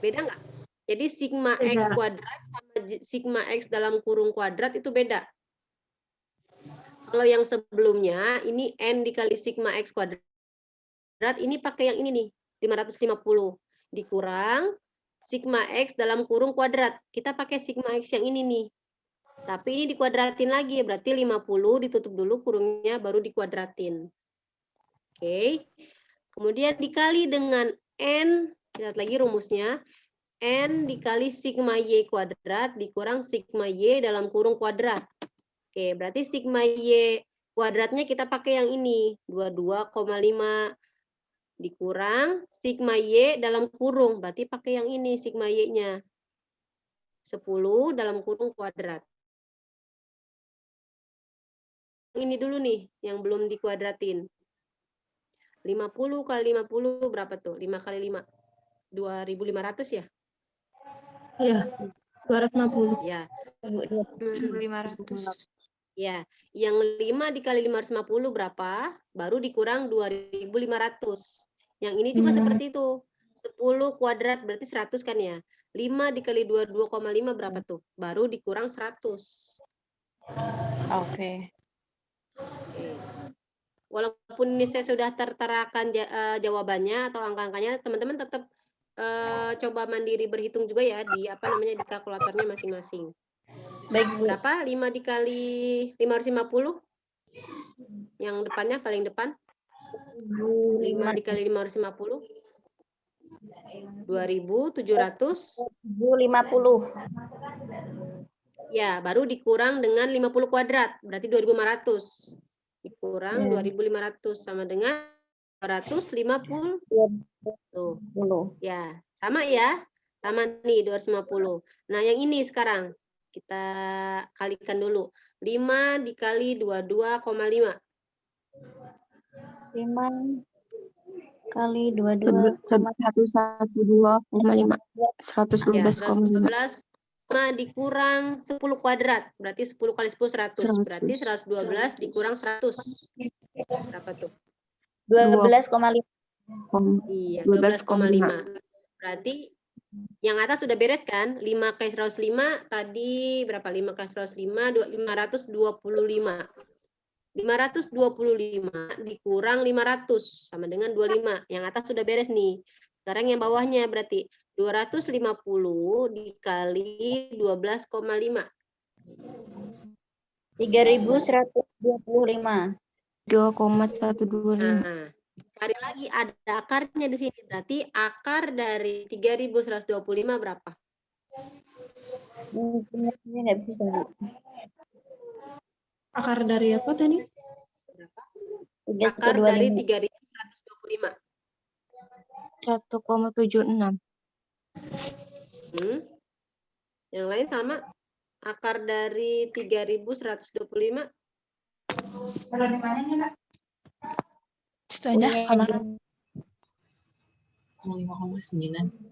Beda nggak? Jadi sigma X kuadrat sama sigma X dalam kurung kuadrat itu beda. Kalau yang sebelumnya, ini N dikali sigma X kuadrat, ini pakai yang ini nih, 550. Dikurang sigma X dalam kurung kuadrat. Kita pakai sigma X yang ini nih. Tapi ini dikuadratin lagi, berarti 50 ditutup dulu kurungnya, baru dikuadratin. Oke. Kemudian dikali dengan N, lihat lagi rumusnya. N dikali sigma Y kuadrat dikurang sigma Y dalam kurung kuadrat. Oke, berarti sigma Y kuadratnya kita pakai yang ini, 22,5 dikurang sigma Y dalam kurung, berarti pakai yang ini sigma Y-nya. 10 dalam kurung kuadrat. Ini dulu nih, yang belum dikuadratin. 50 kali 50 berapa tuh? 5 kali 5. 2.500 ya? Iya, 250. Ya. 2.500. Ya, yang 5 dikali 550 berapa? Baru dikurang 2.500. Yang ini juga seperti itu. 10 kuadrat berarti 100 kan ya. 5 dikali 22,5 berapa tuh? Baru dikurang 100. Oke. Oke. Walaupun ini saya sudah terterakan jawabannya atau angka-angkanya, teman-teman tetap coba mandiri berhitung juga ya di di kalkulatornya masing-masing. Baik, Bu. Berapa? 5 dikali 550? Yang depannya paling depan. 5 dikali 550. 2.700. 50. Ya, baru dikurang dengan 50 kuadrat. Berarti 2.500. Dikurang 2.500 sama dengan 250. Tuh. Ya, sama ya. Sama nih 250. Nah, yang ini sekarang kita kalikan dulu. 5 dikali 22,5. 5 kali 22 112,5. 112,5. 5 dikurang 10 kuadrat. Berarti 10 kali 10 100. Berarti 112 dikurang 100. Berapa tuh? 12,5. Iya, 12,5. Berarti yang atas sudah beres kan? 5 kali 105 tadi berapa? 5 kali 105 525. 525 dikurang 500 sama dengan 25. Yang atas sudah beres nih. Sekarang yang bawahnya berarti 250 dikali 12,5. 3.125. 2,125. Nah, cari lagi ada akarnya di sini. Berarti akar dari 3.125 berapa? Ini nggak bisa, Bu. Akar dari apa tadi? Akar dari 3.125. 1,76. Yang lain sama. Akar dari 3.125.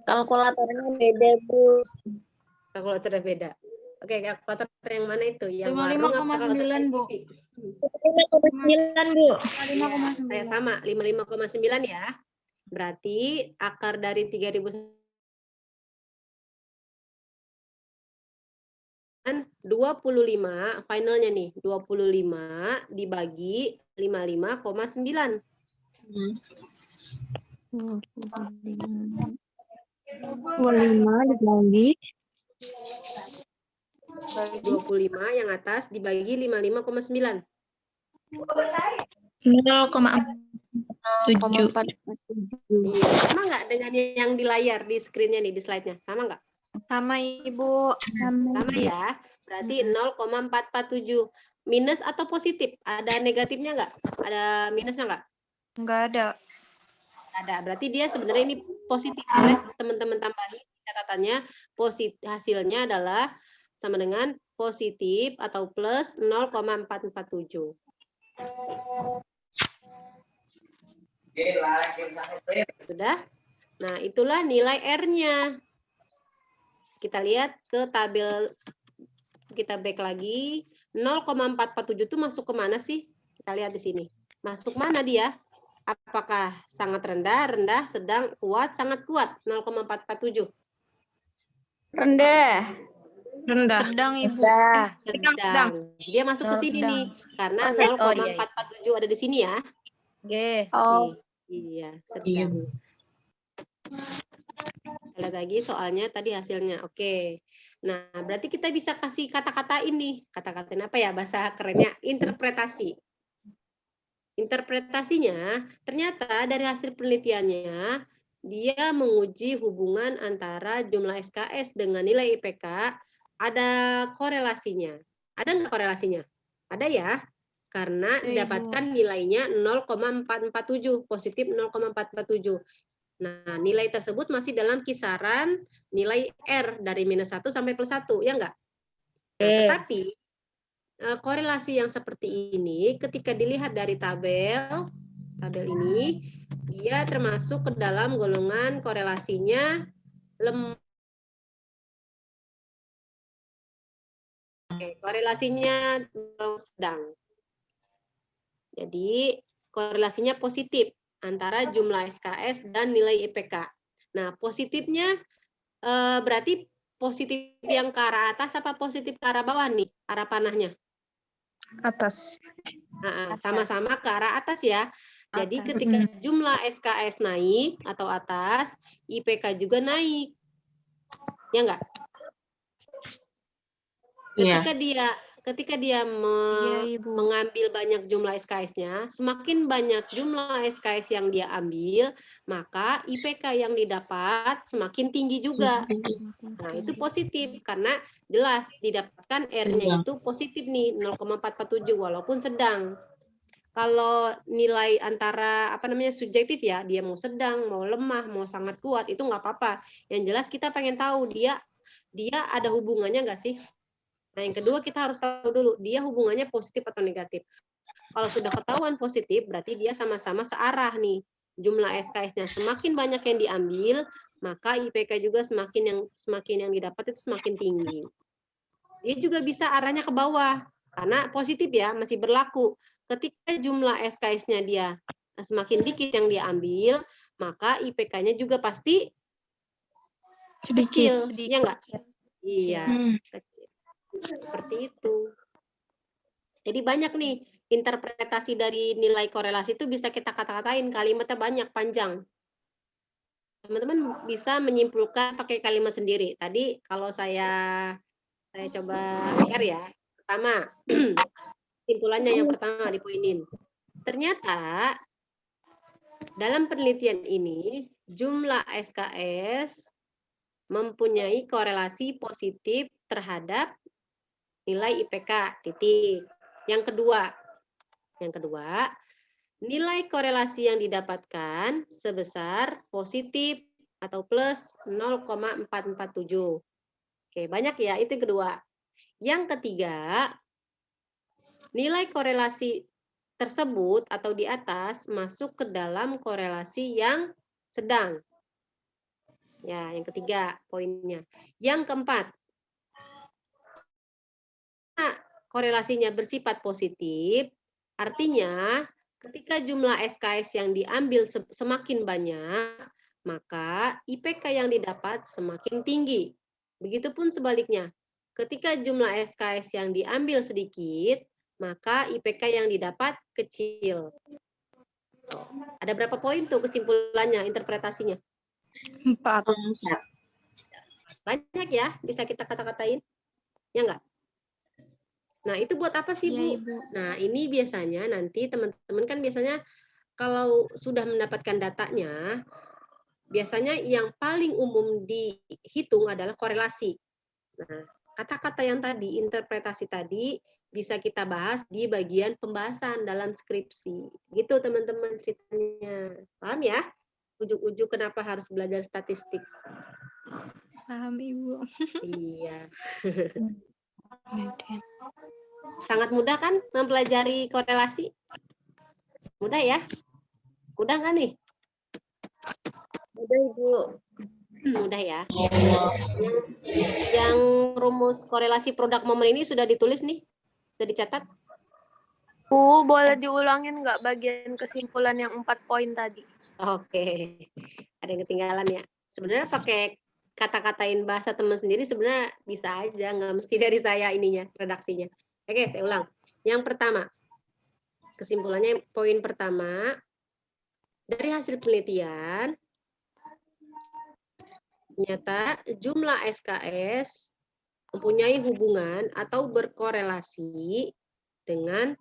Kalkulatornya beda, Bu. Kalkulatornya beda. Oke, kalkulator yang mana itu? Yang 55,9, Bu. 5,9, Bu. Saya sama, 55,9 ya. Berarti akar dari 3.000 25, finalnya nih, 25 dibagi 55,9. 25 dibagi 25 yang atas dibagi 55,9. 0,47. Iya, sama nggak dengan yang di layar, di screen-nya nih, di slide-nya? Sama nggak? Sama, Ibu. Sama ya. Berarti 0,447. Minus atau positif? Ada negatifnya nggak? Ada minusnya nggak? Nggak ada. Ada. Berarti dia sebenarnya ini positif. Boleh teman-teman tambahin catatannya. Positif, hasilnya adalah sama dengan positif atau plus 0,447. Sudah? Nah, itulah nilai R-nya. Kita lihat ke tabel, kita back lagi. 0,447 itu masuk ke mana sih? Kita lihat di sini. Masuk mana dia? Apakah sangat rendah, rendah, sedang, kuat, sangat kuat? 0,447. Rendah. Sedang, Ibu. Sedang. Dia masuk ke sini nih. Karena 0,447 ada di sini ya. Oke. Oh. Iya, sedang. Lihat lagi soalnya tadi hasilnya. Oke. Nah, berarti kita bisa kasih kata-kata ini. Kata-katain apa ya bahasa kerennya? Interpretasi. Interpretasinya ternyata dari hasil penelitiannya dia menguji hubungan antara jumlah SKS dengan nilai IPK ada korelasinya. Ada nggak korelasinya? Ada ya. Karena didapatkan nilainya 0,447, positif 0,447. Nah, nilai tersebut masih dalam kisaran nilai R dari -1 sampai +1, ya enggak? Nah, tetapi korelasi yang seperti ini ketika dilihat dari tabel ini, dia termasuk ke dalam golongan korelasinya lemah. Oke, korelasinya sedang. Jadi korelasinya positif antara jumlah SKS dan nilai IPK. Nah, positifnya berarti positif yang ke arah atas apa positif ke arah bawah nih, arah panahnya? Atas. Sama-sama ke arah atas ya. Jadi Atas. ketika jumlah SKS naik atau atas, IPK juga naik. Ya enggak? Iya. Ketika dia Iya, Ibu. mengambil banyak jumlah SKS-nya, semakin banyak jumlah SKS yang dia ambil, maka IPK yang didapat semakin tinggi juga. Nah, itu positif karena jelas didapatkan R-nya itu positif nih 0,447 walaupun sedang. Kalau nilai antara subjektif ya, dia mau sedang, mau lemah, mau sangat kuat itu nggak apa-apa. Yang jelas kita pengen tahu dia ada hubungannya nggak sih? Nah, yang kedua kita harus tahu dulu dia hubungannya positif atau negatif. Kalau sudah ketahuan positif berarti dia sama-sama searah nih. Jumlah SKS-nya semakin banyak yang diambil, maka IPK juga semakin yang didapat itu semakin tinggi. Dia juga bisa arahnya ke bawah karena positif ya, masih berlaku. Ketika jumlah SKS-nya dia semakin dikit yang diambil, maka IPK-nya juga pasti kecil. Iya enggak? Iya, kecil. Seperti itu. Jadi banyak nih interpretasi dari nilai korelasi itu bisa kita kata-katain, kalimatnya banyak, panjang. Teman-teman bisa menyimpulkan pakai kalimat sendiri. Tadi kalau saya coba share ya. Pertama, kesimpulannya yang pertama dipoinin. Ternyata dalam penelitian ini jumlah SKS mempunyai korelasi positif terhadap nilai IPK, titik. Yang kedua, nilai korelasi yang didapatkan sebesar positif atau plus 0,447. Oke, banyak ya, itu yang kedua. Yang ketiga, nilai korelasi tersebut atau di atas masuk ke dalam korelasi yang sedang. Ya, yang ketiga poinnya. Yang keempat, korelasinya bersifat positif, artinya ketika jumlah SKS yang diambil semakin banyak, maka IPK yang didapat semakin tinggi. Begitupun sebaliknya, ketika jumlah SKS yang diambil sedikit, maka IPK yang didapat kecil. Ada berapa poin tuh kesimpulannya, interpretasinya? 4. Banyak ya, bisa kita kata-katain? Ya enggak? Nah, itu buat apa sih, Bu? Ibu. Nah, ini biasanya nanti teman-teman kan biasanya kalau sudah mendapatkan datanya, biasanya yang paling umum dihitung adalah korelasi. Nah, kata-kata yang tadi, interpretasi tadi, bisa kita bahas di bagian pembahasan dalam skripsi. Gitu, teman-teman ceritanya. Paham ya? Ujuk-ujuk kenapa harus belajar statistik. Paham, Ibu. Iya. Sangat mudah kan mempelajari korelasi? Mudah ya? Mudah nggak nih? Udah, Ibu. Mudah ya. Yang rumus korelasi produk momen ini sudah ditulis nih? Sudah dicatat? Bu, boleh diulangin nggak bagian kesimpulan yang 4 poin tadi? Oke. Ada yang ketinggalan ya. Sebenarnya pakai kata-katain bahasa teman sendiri sebenarnya bisa aja, nggak mesti dari saya ininya, redaksinya. Oke, saya ulang. Yang pertama, kesimpulannya poin pertama, dari hasil penelitian, ternyata jumlah SKS mempunyai hubungan atau berkorelasi dengan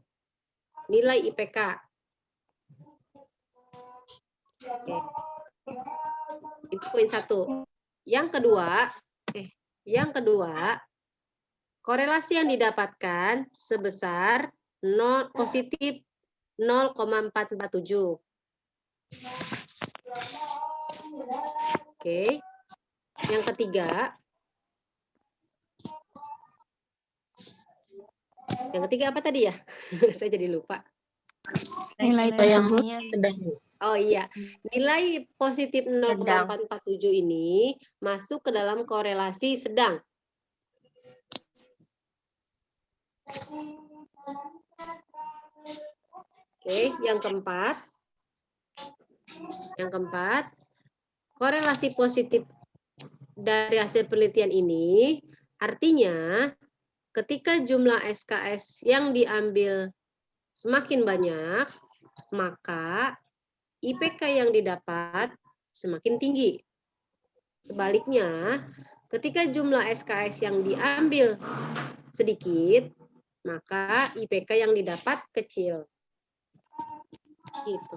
nilai IPK. Oke. Itu poin 1. Yang kedua, korelasi yang didapatkan sebesar positif 0,447. Oke. Yang ketiga apa tadi ya? Saya jadi lupa. Nilai Yang tersebut sedang. Oh iya, nilai positif 0,447 ini masuk ke dalam korelasi sedang. Oke, yang keempat. Yang keempat, korelasi positif dari hasil penelitian ini artinya ketika jumlah SKS yang diambil semakin banyak, maka IPK yang didapat semakin tinggi. Sebaliknya, ketika jumlah SKS yang diambil sedikit, maka IPK yang didapat kecil. Gitu.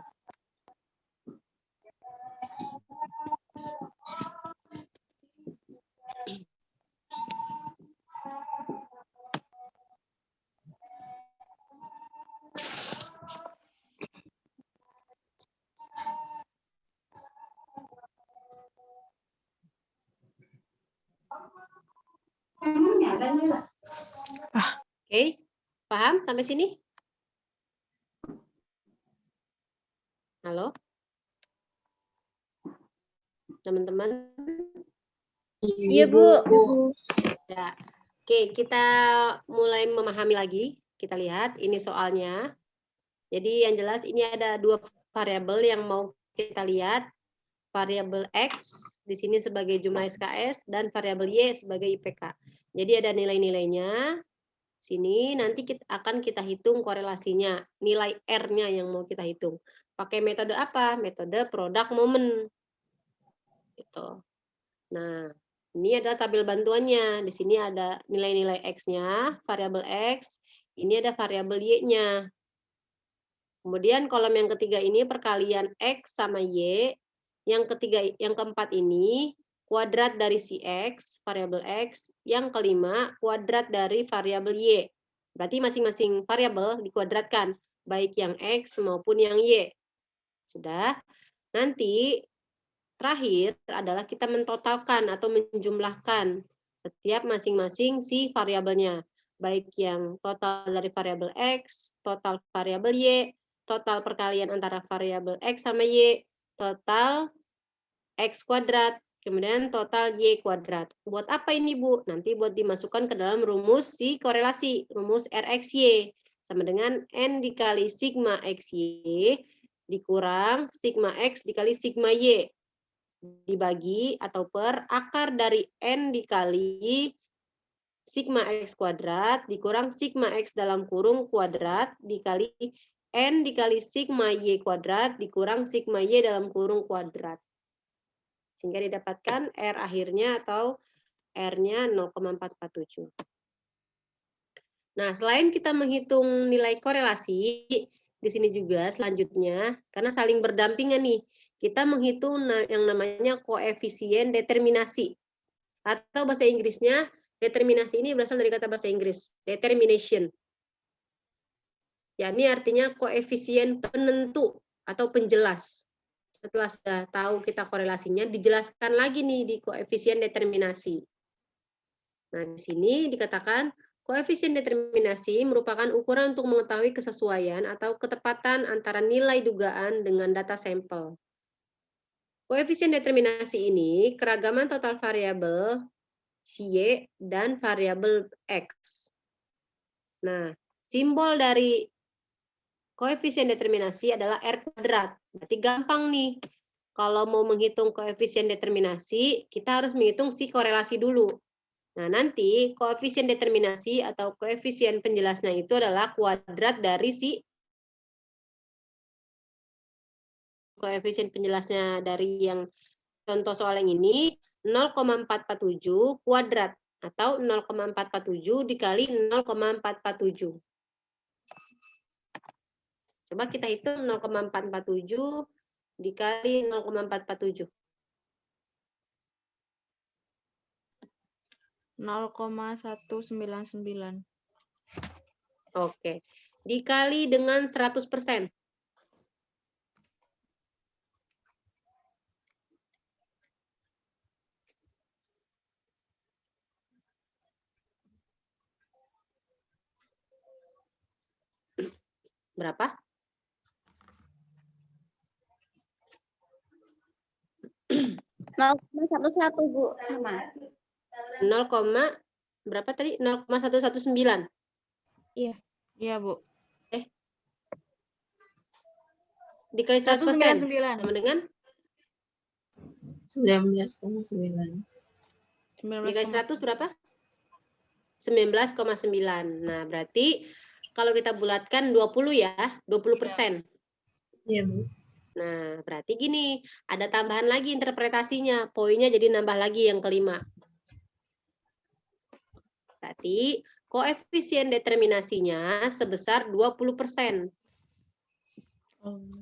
Oke, paham sampai sini? Halo? Teman-teman? Iya, Bu. Ya. Oke, kita mulai memahami lagi. Kita lihat, ini soalnya. Jadi yang jelas ini ada dua variabel yang mau kita lihat. Variabel X di sini sebagai jumlah SKS dan variabel Y sebagai IPK. Jadi ada nilai-nilainya. Sini nanti akan kita hitung korelasinya, nilai R-nya yang mau kita hitung. Pakai metode apa? Metode product moment. Gitu. Nah, ini adalah tabel bantuannya. Di sini ada nilai-nilai X-nya, variabel X. Ini ada variabel Y-nya. Kemudian kolom yang ketiga ini perkalian X sama Y. Yang ketiga, yang keempat ini kuadrat dari si X, variabel X. Yang kelima, kuadrat dari variabel Y. Berarti masing-masing variabel dikuadratkan, baik yang X maupun yang Y. Sudah. Nanti terakhir adalah kita mentotalkan atau menjumlahkan setiap masing-masing si variabelnya. Baik yang total dari variabel X, total variabel Y, total perkalian antara variabel X sama Y, total X kuadrat, kemudian total Y kuadrat. Buat apa ini, Bu? Nanti buat dimasukkan ke dalam rumus si korelasi, rumus RXY. Sama dengan N dikali sigma XY dikurang sigma X dikali sigma Y. Dibagi atau per akar dari N dikali sigma X kuadrat dikurang sigma X dalam kurung kuadrat dikali N dikali sigma Y kuadrat dikurang sigma Y dalam kurung kuadrat. Sehingga didapatkan R akhirnya atau R-nya 0,447. Nah, selain kita menghitung nilai korelasi, di sini juga selanjutnya, karena saling berdampingan nih, kita menghitung yang namanya koefisien determinasi. Atau bahasa Inggrisnya, determinasi ini berasal dari kata bahasa Inggris, determination. Ya, ini artinya koefisien penentu atau penjelas. Setelah sudah tahu kita korelasinya, dijelaskan lagi nih di koefisien determinasi. Nah, di sini dikatakan koefisien determinasi merupakan ukuran untuk mengetahui kesesuaian atau ketepatan antara nilai dugaan dengan data sampel. Koefisien determinasi ini keragaman total variabel Y dan variabel X. Nah, simbol dari koefisien determinasi adalah R kuadrat. Berarti gampang nih. Kalau mau menghitung koefisien determinasi, kita harus menghitung si korelasi dulu. Nah, nanti koefisien determinasi atau koefisien penjelasnya itu adalah kuadrat dari si koefisien penjelasnya dari yang contoh soal yang ini 0,447 kuadrat atau 0,447 dikali 0,447. Coba kita hitung 0,447 dikali 0,447. 0,199. Oke. Dikali dengan 100%. Berapa? 0,11 Bu, sama. 0, berapa tadi? 0,119. Iya, Bu. Dikali 100% 199. sama dengan 19,9. dikali 100 berapa? 19,9. Nah, berarti kalau kita bulatkan 20 ya, 20%. Iya, Bu. Nah, berarti gini, ada tambahan lagi interpretasinya. Poinnya jadi nambah lagi yang kelima. Berarti koefisien determinasinya sebesar 20%.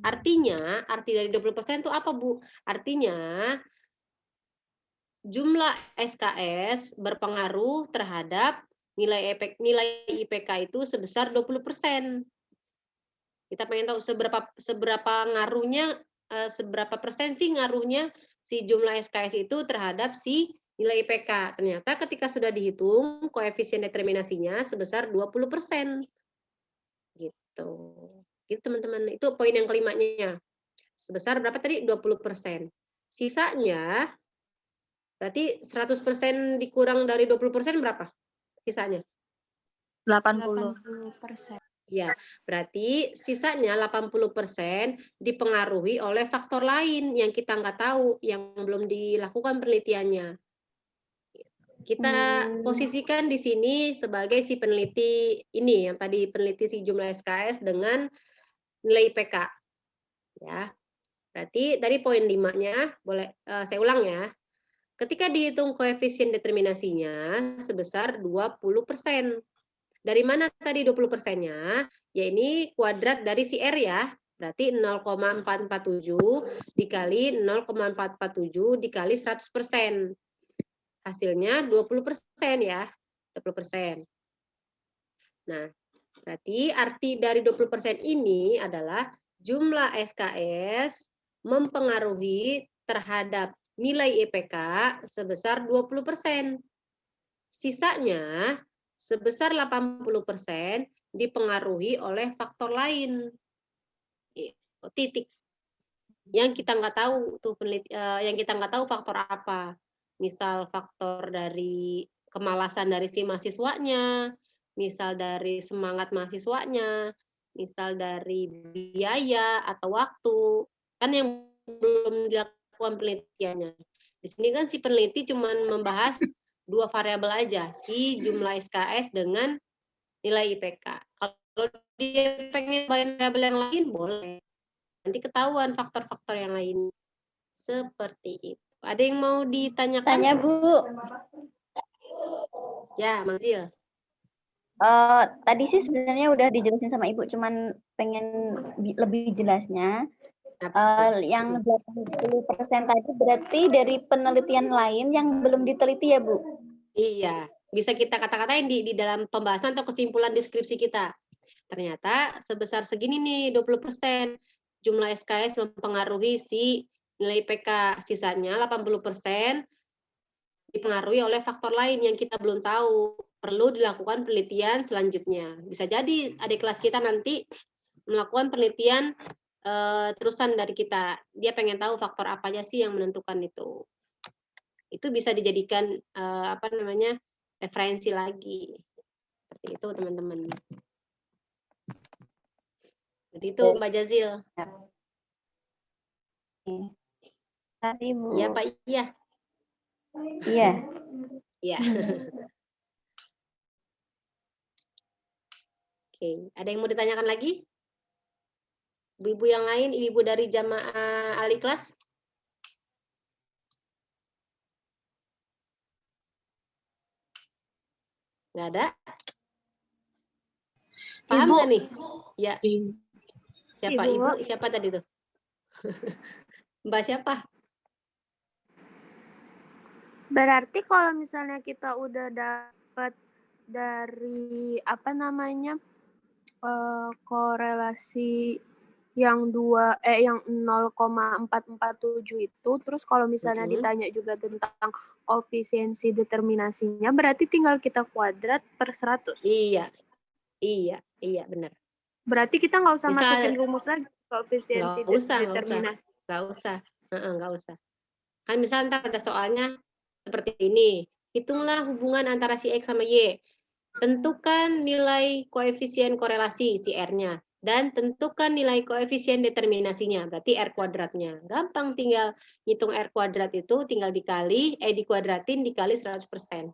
Artinya, arti dari 20% itu apa, Bu? Artinya, jumlah SKS berpengaruh terhadap nilai IPK itu sebesar 20%. Kita pengen tahu seberapa ngaruhnya, seberapa persen sih ngaruhnya si jumlah SKS itu terhadap si nilai IPK. Ternyata ketika sudah dihitung, koefisien determinasinya sebesar 20%. Gitu. Gitu teman-teman. Itu poin yang kelimanya. Sebesar berapa tadi? 20%. Sisanya, berarti 100% dikurang dari 20% berapa? Sisanya? 80. 80%. Ya, berarti sisanya 80% dipengaruhi oleh faktor lain yang kita nggak tahu, yang belum dilakukan penelitiannya. Kita posisikan di sini sebagai si peneliti ini, yang tadi peneliti si jumlah SKS dengan nilai IPK. Ya, berarti dari poin 5-nya, boleh saya ulang ya. Ketika dihitung koefisien determinasinya sebesar 20%. Dari mana tadi 20%-nya? Ya ini kuadrat dari si R ya. Berarti 0,447 dikali 0,447 dikali 100%. Hasilnya 20% ya. 20%. Nah, berarti arti dari 20% ini adalah jumlah SKS mempengaruhi terhadap nilai IPK sebesar 20%. Sisanya sebesar 80% dipengaruhi oleh faktor lain. Titik. Yang kita nggak tahu tuh yang kita nggak tahu faktor apa. Misal faktor dari kemalasan dari si mahasiswanya, misal dari semangat mahasiswanya, misal dari biaya atau waktu. Kan yang belum dilakukan penelitiannya. Di sini kan si peneliti cuma membahas 2 variabel aja, si jumlah SKS dengan nilai IPK. Kalau dia pengen variabel yang lain, boleh. Nanti ketahuan faktor-faktor yang lain. Seperti itu. Ada yang mau ditanyakan? Tanya, Bu. Ya, Mang Zil. Tadi sih sebenarnya udah dijelasin sama Ibu, cuman pengen lebih jelasnya. Yang 80% tadi berarti dari penelitian lain yang belum diteliti ya, Bu? Iya, bisa kita kata-katain di dalam pembahasan atau kesimpulan deskripsi kita. Ternyata sebesar segini nih, 20%. Jumlah SKS mempengaruhi si nilai IPK. Sisanya 80% dipengaruhi oleh faktor lain yang kita belum tahu. Perlu dilakukan penelitian selanjutnya. Bisa jadi adik kelas kita nanti melakukan penelitian terusan dari kita. Dia pengen tahu faktor apa aja sih yang menentukan itu. Itu bisa dijadikan referensi lagi. Seperti itu teman-teman. Seperti itu Mbak Jazil. Terima kasih, Bu. Iya Pak, iya. Iya. Iya. Oke, ada yang mau ditanyakan lagi? Ibu-ibu yang lain, ibu-ibu dari jamaah ahli kelas? Nggak ada? Paham nggak nih? Ya. Siapa? Ibu? Siapa tadi tuh? Mbak siapa? Berarti kalau misalnya kita udah dapat dari korelasi yang 0,447 itu, terus kalau misalnya ditanya juga tentang koefisiensi determinasinya, berarti tinggal kita kuadrat per 100. Iya, benar. Berarti kita nggak usah masukin rumus lagi koefisiensi determinasi. Nggak usah. Kan misalnya ntar ada soalnya seperti ini, hitunglah hubungan antara si X sama Y. Tentukan nilai koefisien korelasi si R-nya. Dan tentukan nilai koefisien determinasinya, berarti R kuadratnya. Gampang, tinggal hitung R kuadrat itu, tinggal dikuadratin dikali 100%.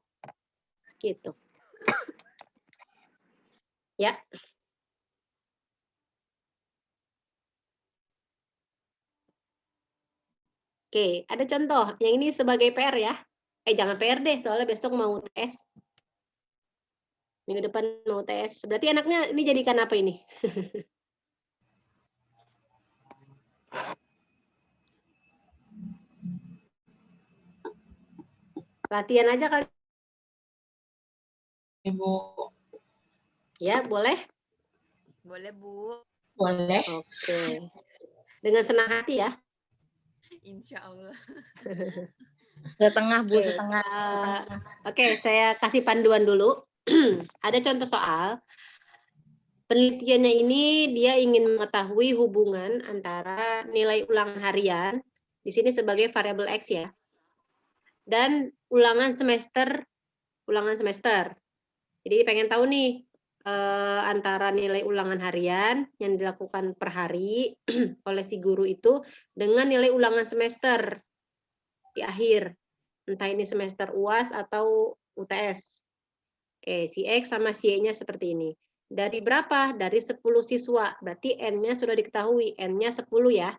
Gitu. Ya. Oke, ada contoh. Yang ini sebagai PR ya. Jangan PR deh, soalnya besok mau UTS. Minggu depan mau UTS. Berarti anaknya ini jadikan apa ini? Latihan aja kali. Ibu. Ya, boleh? Boleh, Bu. Boleh. Oke. Dengan senang hati ya. Insya Allah. Setengah, Bu, Oke, setengah. Oke, saya kasih panduan dulu. Ada contoh soal. Penelitiannya ini dia ingin mengetahui hubungan antara nilai ulangan harian, di sini sebagai variabel X ya, dan ulangan semester. Jadi pengen tahu nih, antara nilai ulangan harian yang dilakukan per hari oleh si guru itu dengan nilai ulangan semester di akhir. Entah ini semester UAS atau UTS. Oke, si X sama si Y-nya seperti ini. Dari berapa? Dari 10 siswa. Berarti N-nya sudah diketahui. N-nya 10 ya.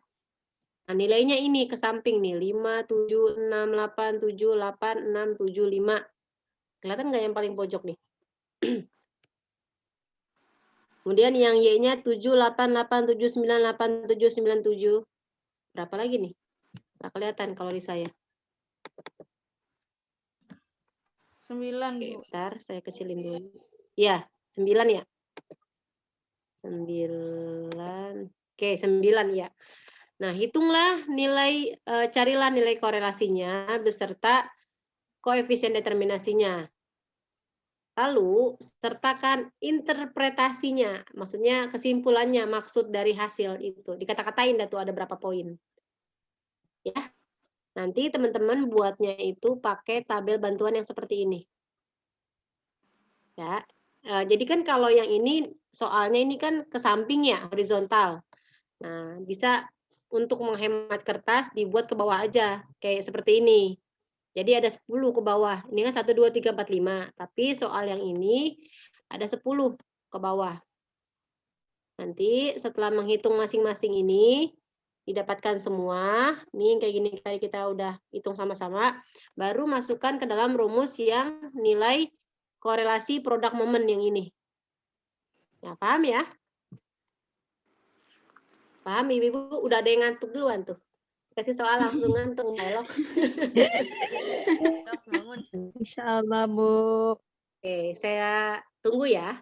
Nah, nilainya ini ke samping nih. 5, 7, 6, 8, 7, 8, 6, 7, 5. Kelihatan nggak yang paling pojok nih? Kemudian yang Y-nya 7, 8, 8, 7, 9, 8, 7, 9, 7. Berapa lagi nih? Nggak kelihatan kalau di saya. 9, Oke, Bu. bentar, saya kecilin dulu. Ya, 9 ya. 9. Oke, 9 ya. Nah, hitunglah nilai, carilah nilai korelasinya beserta koefisien determinasinya. Lalu, sertakan interpretasinya, maksudnya kesimpulannya, maksud dari hasil itu. Dikata-katain dah tuh ada berapa poin. Ya. Nanti teman-teman buatnya itu pakai tabel bantuan yang seperti ini. Ya. Jadi kan kalau yang ini soalnya ini kan ke samping ya, horizontal. Nah, bisa untuk menghemat kertas dibuat ke bawah aja, kayak seperti ini. Jadi ada 10 ke bawah. Ini kan 1, 2, 3, 4, 5. Tapi soal yang ini ada 10 ke bawah. Nanti setelah menghitung masing-masing ini, didapatkan semua. Nih kayak gini tadi kita udah hitung sama-sama. Baru masukkan ke dalam rumus yang nilai korelasi produk momen yang ini. Nah, paham ya? Paham Ibu-Ibu? Udah ada yang ngantuk duluan tuh. Kasih soal langsung ngantuk, dialog. Bangun. Insya Allah, Bu. Oke, saya tunggu ya.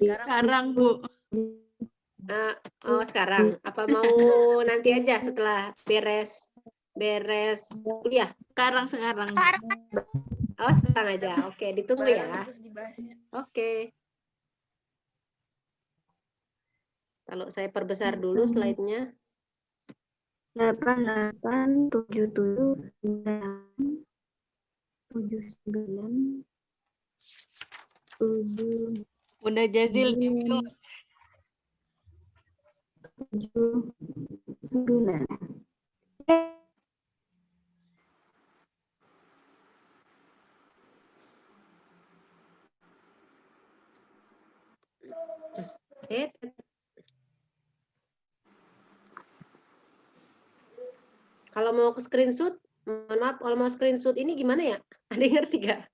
Sekarang, Bu. Oh, sekarang. Apa mau nanti aja setelah beres kuliah? Sekarang. Oh, sekarang aja. Oke, ditunggu ya. Terus dibahasnya. Oke. Kalau saya perbesar dulu slide-nya. 8, 8, 7, 7, 9, 7, 9, 7, Bunda Jazil, 7, 9. Kalau mau ke screenshot, mohon maaf, kalau mau screenshot ini gimana ya? Ada yang ngerti gak?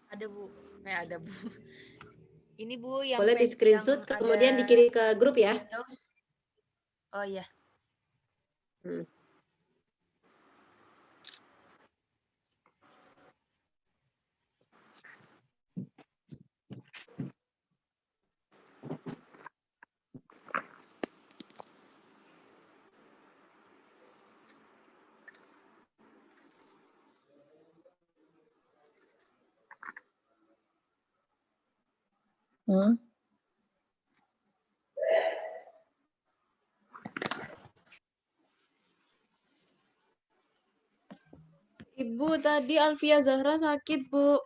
Ada, Bu. Ada, Bu. Ini, Bu, yang Boleh di screenshot, kemudian dikirim ke grup ya. Windows. Oh, iya. Ibu, tadi Alfia Zahra sakit, Bu.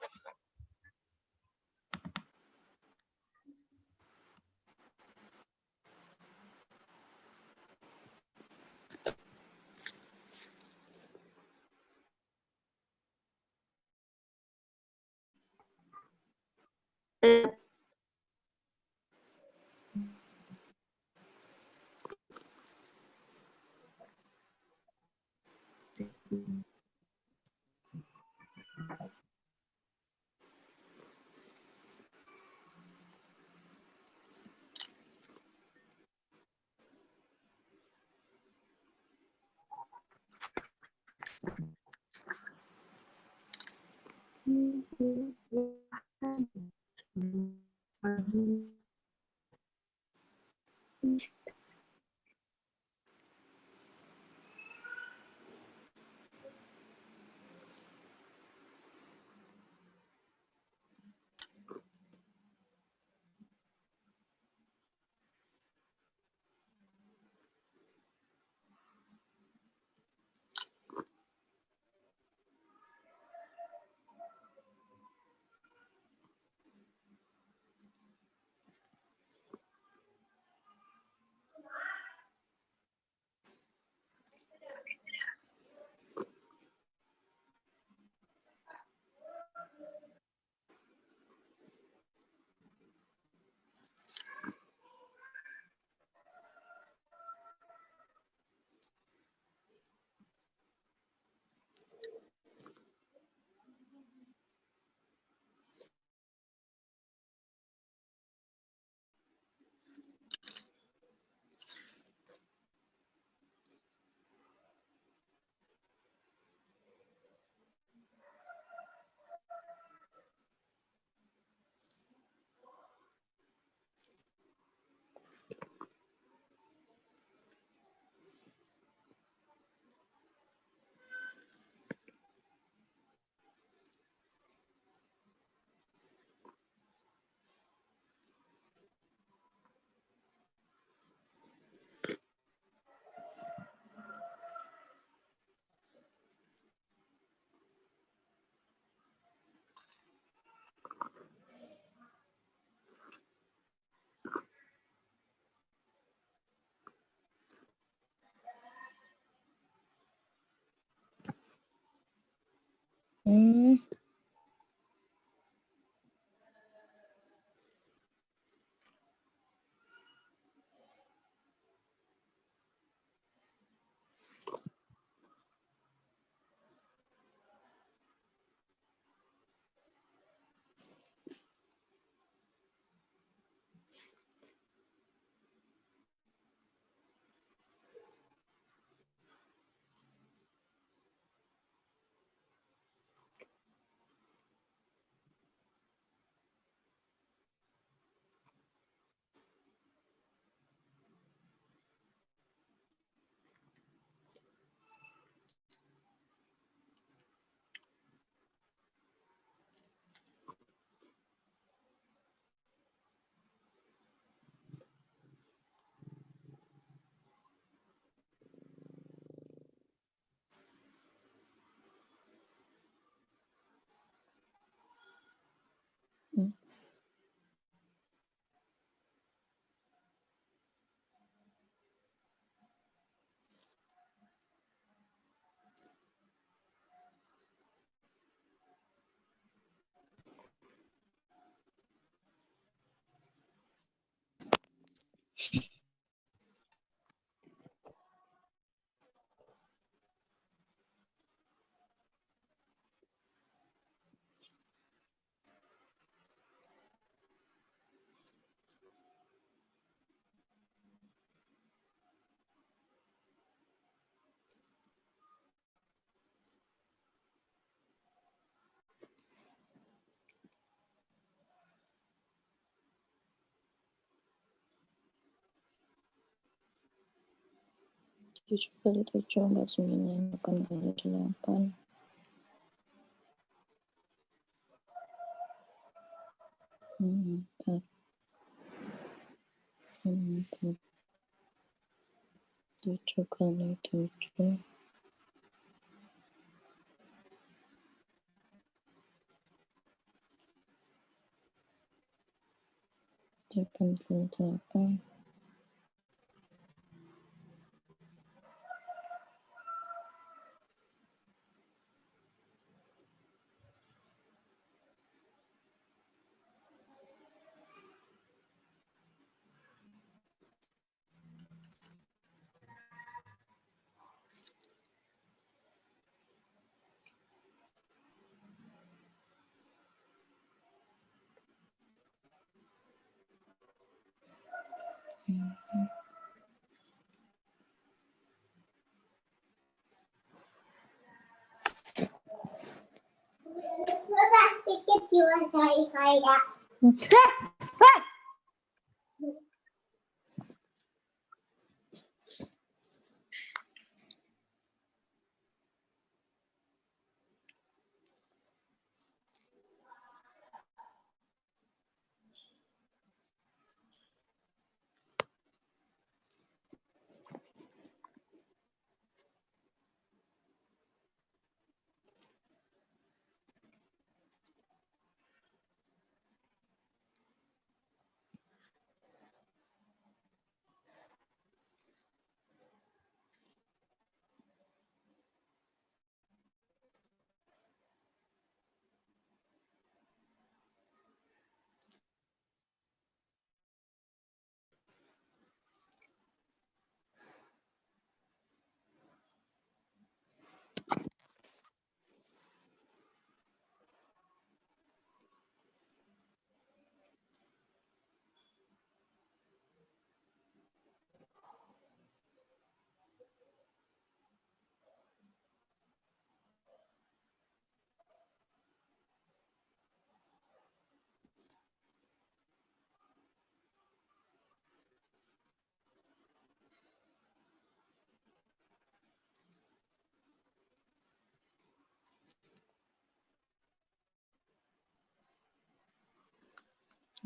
7 kali 7 4 9 8 kali 8 4 4 7 kali 7 8 kali 8 7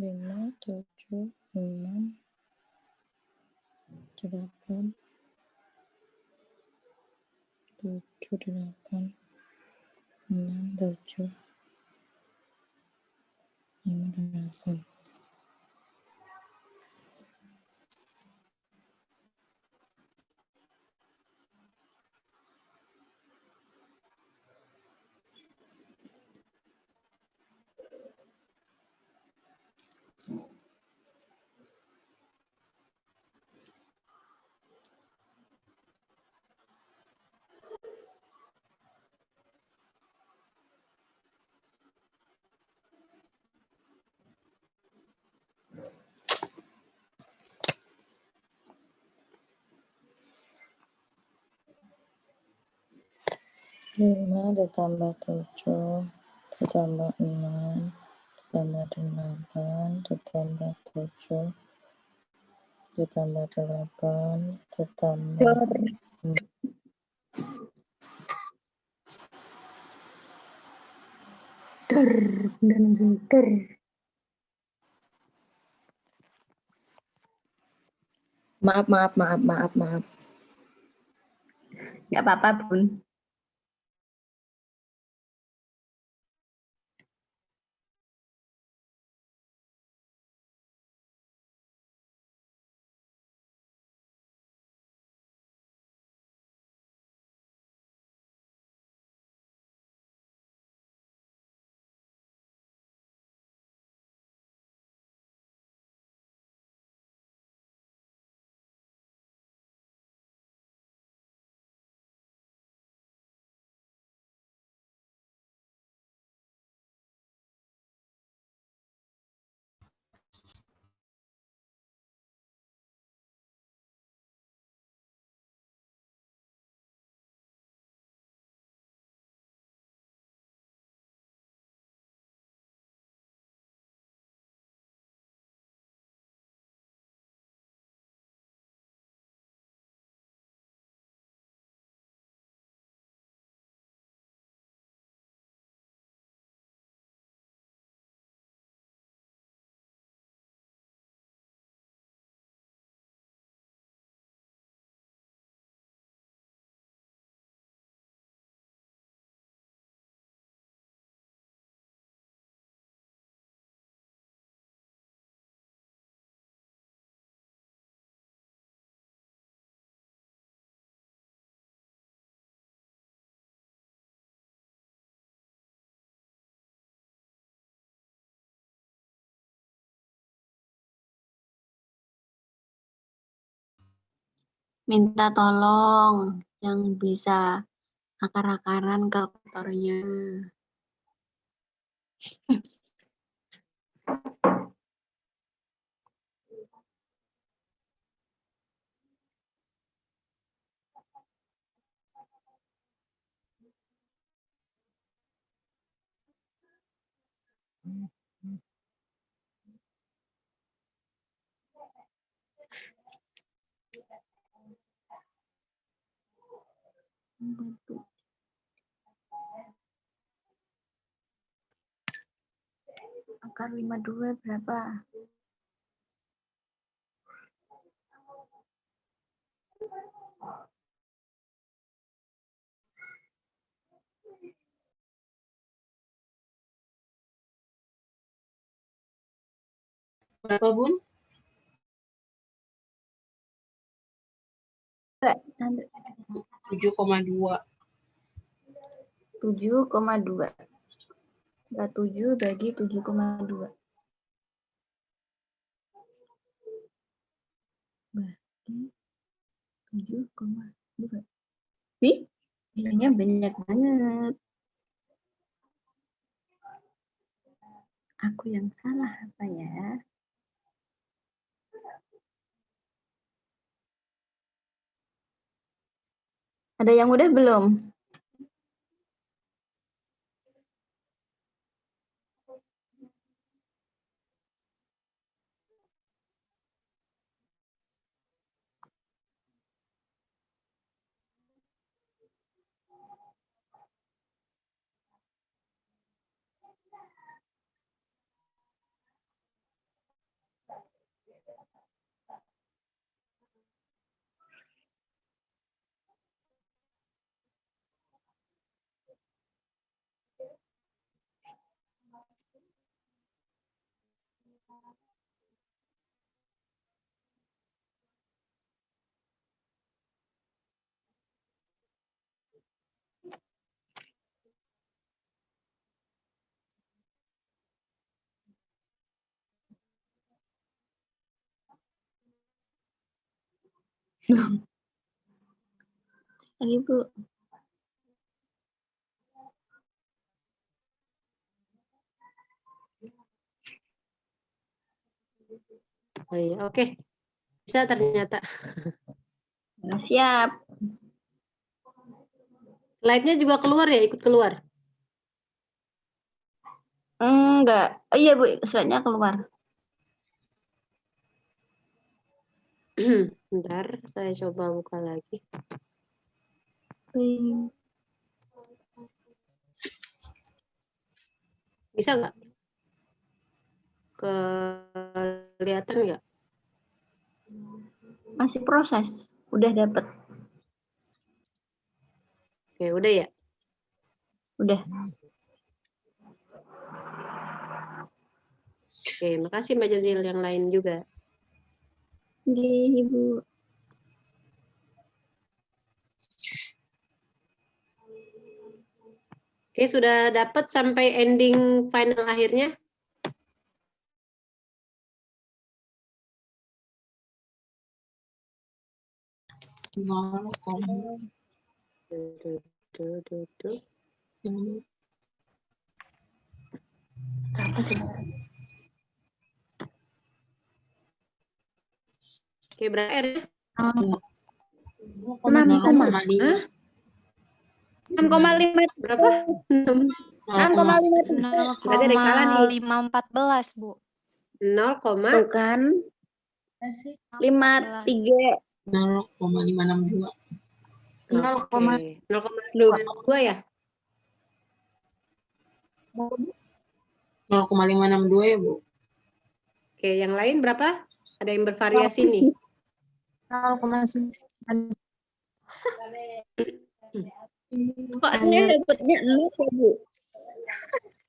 5, 7, 6, 8, 7, 8, 6, 7, 5, 8. Lima ditambah 7 ditambah 6 ditambah 8 ditambah 7 ditambah 8 ditambah maaf. Nggak apa-apa, Bun. Minta tolong yang bisa akar-akaran kalkulatornya. Akar 52 berapa? Berapa, Bun? Sampai 7,2. 7,2. 7 bagi 7,2. Bagi 7,2. Ih, nilainya banyak banget. Aku yang salah apa ya? Ada yang udah belum? Lagi, Bu. Oh iya, oke. Bisa ternyata. Nah, siap. Slide-nya juga keluar ya, ikut keluar. Enggak. Oh iya, Bu, slide-nya keluar. Bentar, saya coba buka lagi. Bisa nggak? Kelihatan nggak? Masih proses. Udah dapet. Oke, udah ya? Udah. Oke, makasih Mbak Jazil. Yang lain juga. Oke, Ibu. Oke, sudah dapat sampai ending final akhirnya? Oke, berapa R ya? 6,5. 6,5. Berapa? 6,5. Berarti ada yang salah nih. 0,514, Bu. 0, Tuh kan. 53. 0,562. Oke. 0,52 ya? 0,562 ya, Bu? Oke, yang lain berapa? Ada yang bervariasi nih. 0,9. Kok saya dapetnya 0 ya, Bu?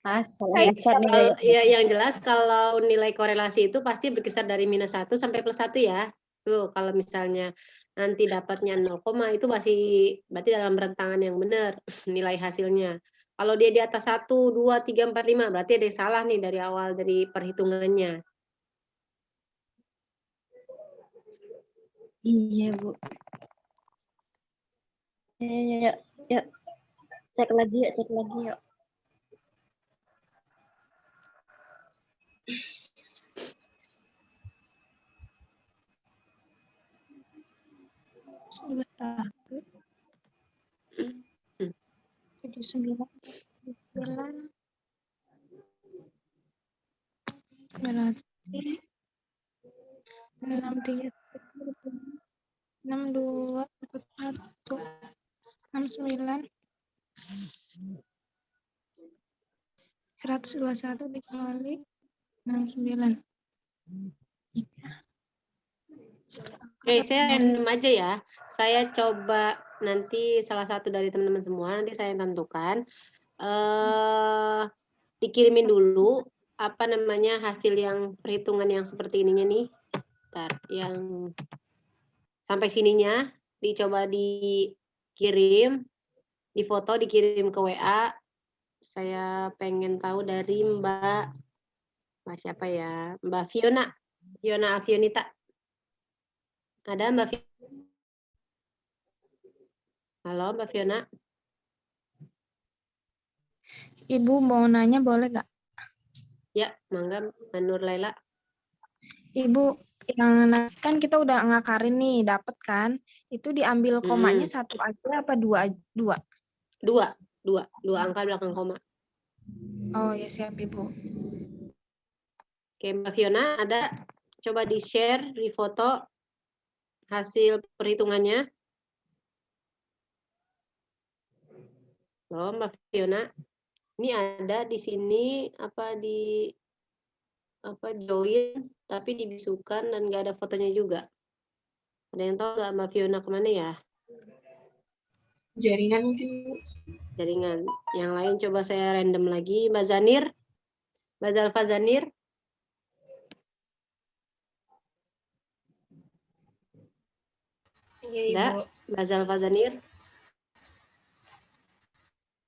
Salah besar nih Kalau kayaknya. ya yang jelas kalau nilai korelasi itu pasti berkisar dari -1 sampai +1 ya. Tuh, kalau misalnya nanti dapatnya 0, itu masih berarti dalam rentangan yang benar nilai hasilnya. Kalau dia di atas 1, 2, 3, 4, 5 berarti ada yang salah nih dari awal dari perhitungannya. Iya, Bu. Ya. Cek lagi yuk. Jadi 9. Berarti 63, 62, 41, 69, 121 dikali 69. Oke, saya random aja ya. Saya coba nanti salah satu dari teman-teman semua, nanti saya tentukan. Dikirimin dulu apa namanya hasil yang perhitungan yang seperti ininya nih. Bentar, yang sampai sininya dicoba dikirim, difoto, dikirim ke WA. Saya pengen tahu dari Mbak siapa ya? Mbak Fiona Alfionita. Ada Mbak Fiona? Halo Mbak Fiona. Ibu mau nanya boleh nggak? Ya, mangga Mbak Nur Laila. Ibu, yang kan kita udah ngakarin nih, dapet kan? Itu diambil komanya satu aja apa dua? Dua angka belakang koma. Oh ya siap Ibu. Oke Mbak Fiona, ada coba di-share, di-foto hasil perhitungannya. Loh Mbak Fiona, ini ada di sini join tapi dibisukan dan nggak ada fotonya juga. Ada yang tahu nggak Mbak Fiona kemana ya? Jaringan mungkin, Bu. Jaringan. Yang lain coba saya random lagi. Mbak Zanir, Mbak Zalfa Zanir. Iya, Enggak, Ibu. Mbak Zalfa Zanir.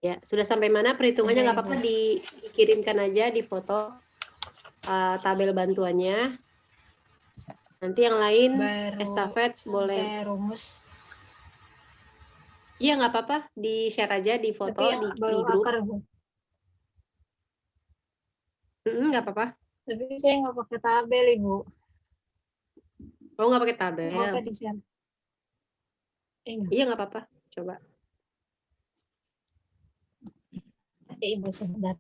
Ya, sudah sampai mana perhitungannya? Nggak apa-apa, dikirimkan aja di foto tabel bantuannya. Nanti yang lain estafet boleh. Rumus. Iya, nggak apa-apa, di-share aja di foto di grup. Nggak apa-apa. Tapi saya nggak pakai tabel, Ibu. Oh, nggak pakai tabel. Apa di sana? Iya, nggak apa-apa. Coba. Ibu sebentar.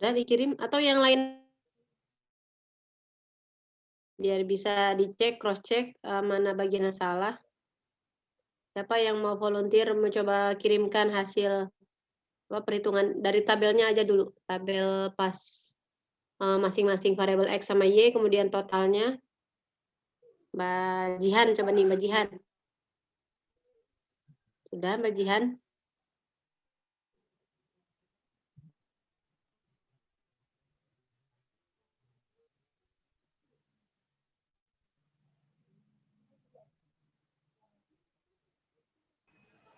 Sudah dikirim atau yang lain biar bisa dicek, cross check mana bagian yang salah. Siapa yang mau volunteer mencoba kirimkan hasil perhitungan dari tabelnya aja dulu, tabel pas masing-masing variabel X sama Y, kemudian totalnya. Mbak Jihan, coba nih Mbak Jihan. Sudah Mbak Jihan?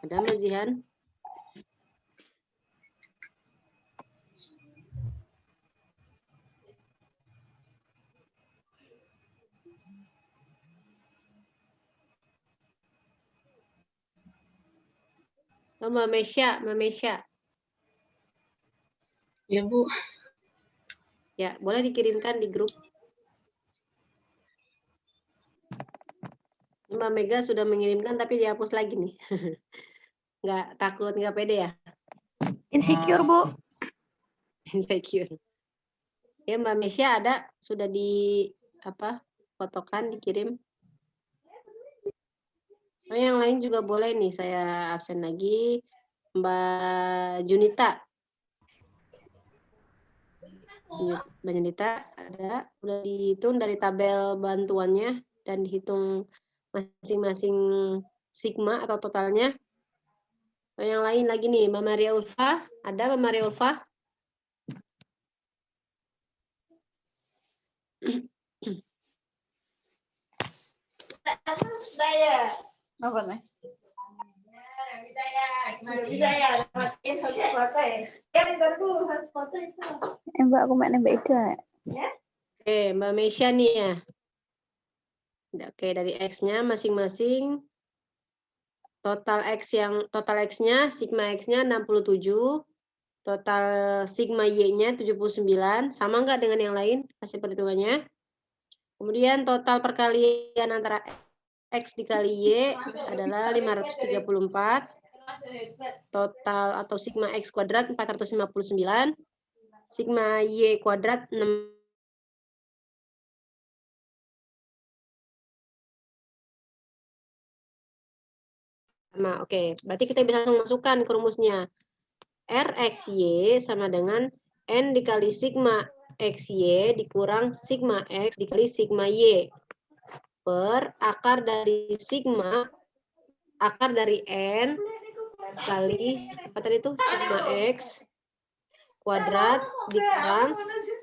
Ada Mbak Jihan? Oh, Mbak Mesya. Ya, Bu. Ya, boleh dikirimkan di grup. Mbak Mega sudah mengirimkan tapi dihapus lagi nih. Nggak takut, nggak pede ya? Insecure, Bu. Insecure. Ya, Mbak Mesya ada, sudah fotokan, dikirim. Oh, yang lain juga boleh nih, saya absen lagi. Mbak Junita. Mbak Junita ada, udah dihitung dari tabel bantuannya dan dihitung masing-masing sigma atau totalnya. Oh, yang lain lagi nih, Mbak Maria Ulfa. Ada Mbak Maria Ulfa? Apa nih? Mbak, aku main Mbak Ida. Oke, Mbak Mesya nih ya. Oke, dari X-nya masing-masing total X-nya sigma X-nya 67, total sigma Y-nya 79, sama nggak dengan yang lain? Kasih perhitungannya. Kemudian total perkalian antara X dikali Y adalah 534. Total atau sigma X kuadrat 459. Sigma Y kuadrat 6. Nah, oke. Berarti kita bisa langsung masukkan ke rumusnya. RXY sama dengan N dikali sigma XY dikurang sigma X dikali sigma Y per akar dari sigma, akar dari N kali apa tadi itu sigma X kuadrat dikurang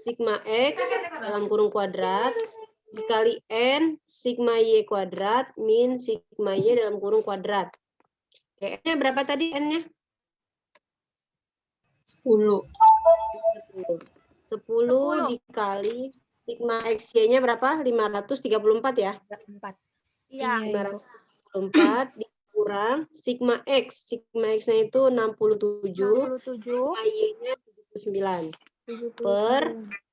sigma X dalam kurung kuadrat dikali N sigma Y kuadrat min sigma Y dalam kurung kuadrat. Oke, N-nya berapa tadi N-nya? 10. 10 dikali sigma XY-nya berapa? 534 ya? 4. Iya. 534 dikurang sigma X. Sigma X-nya itu 67, 67 sigma Y-nya 79. Per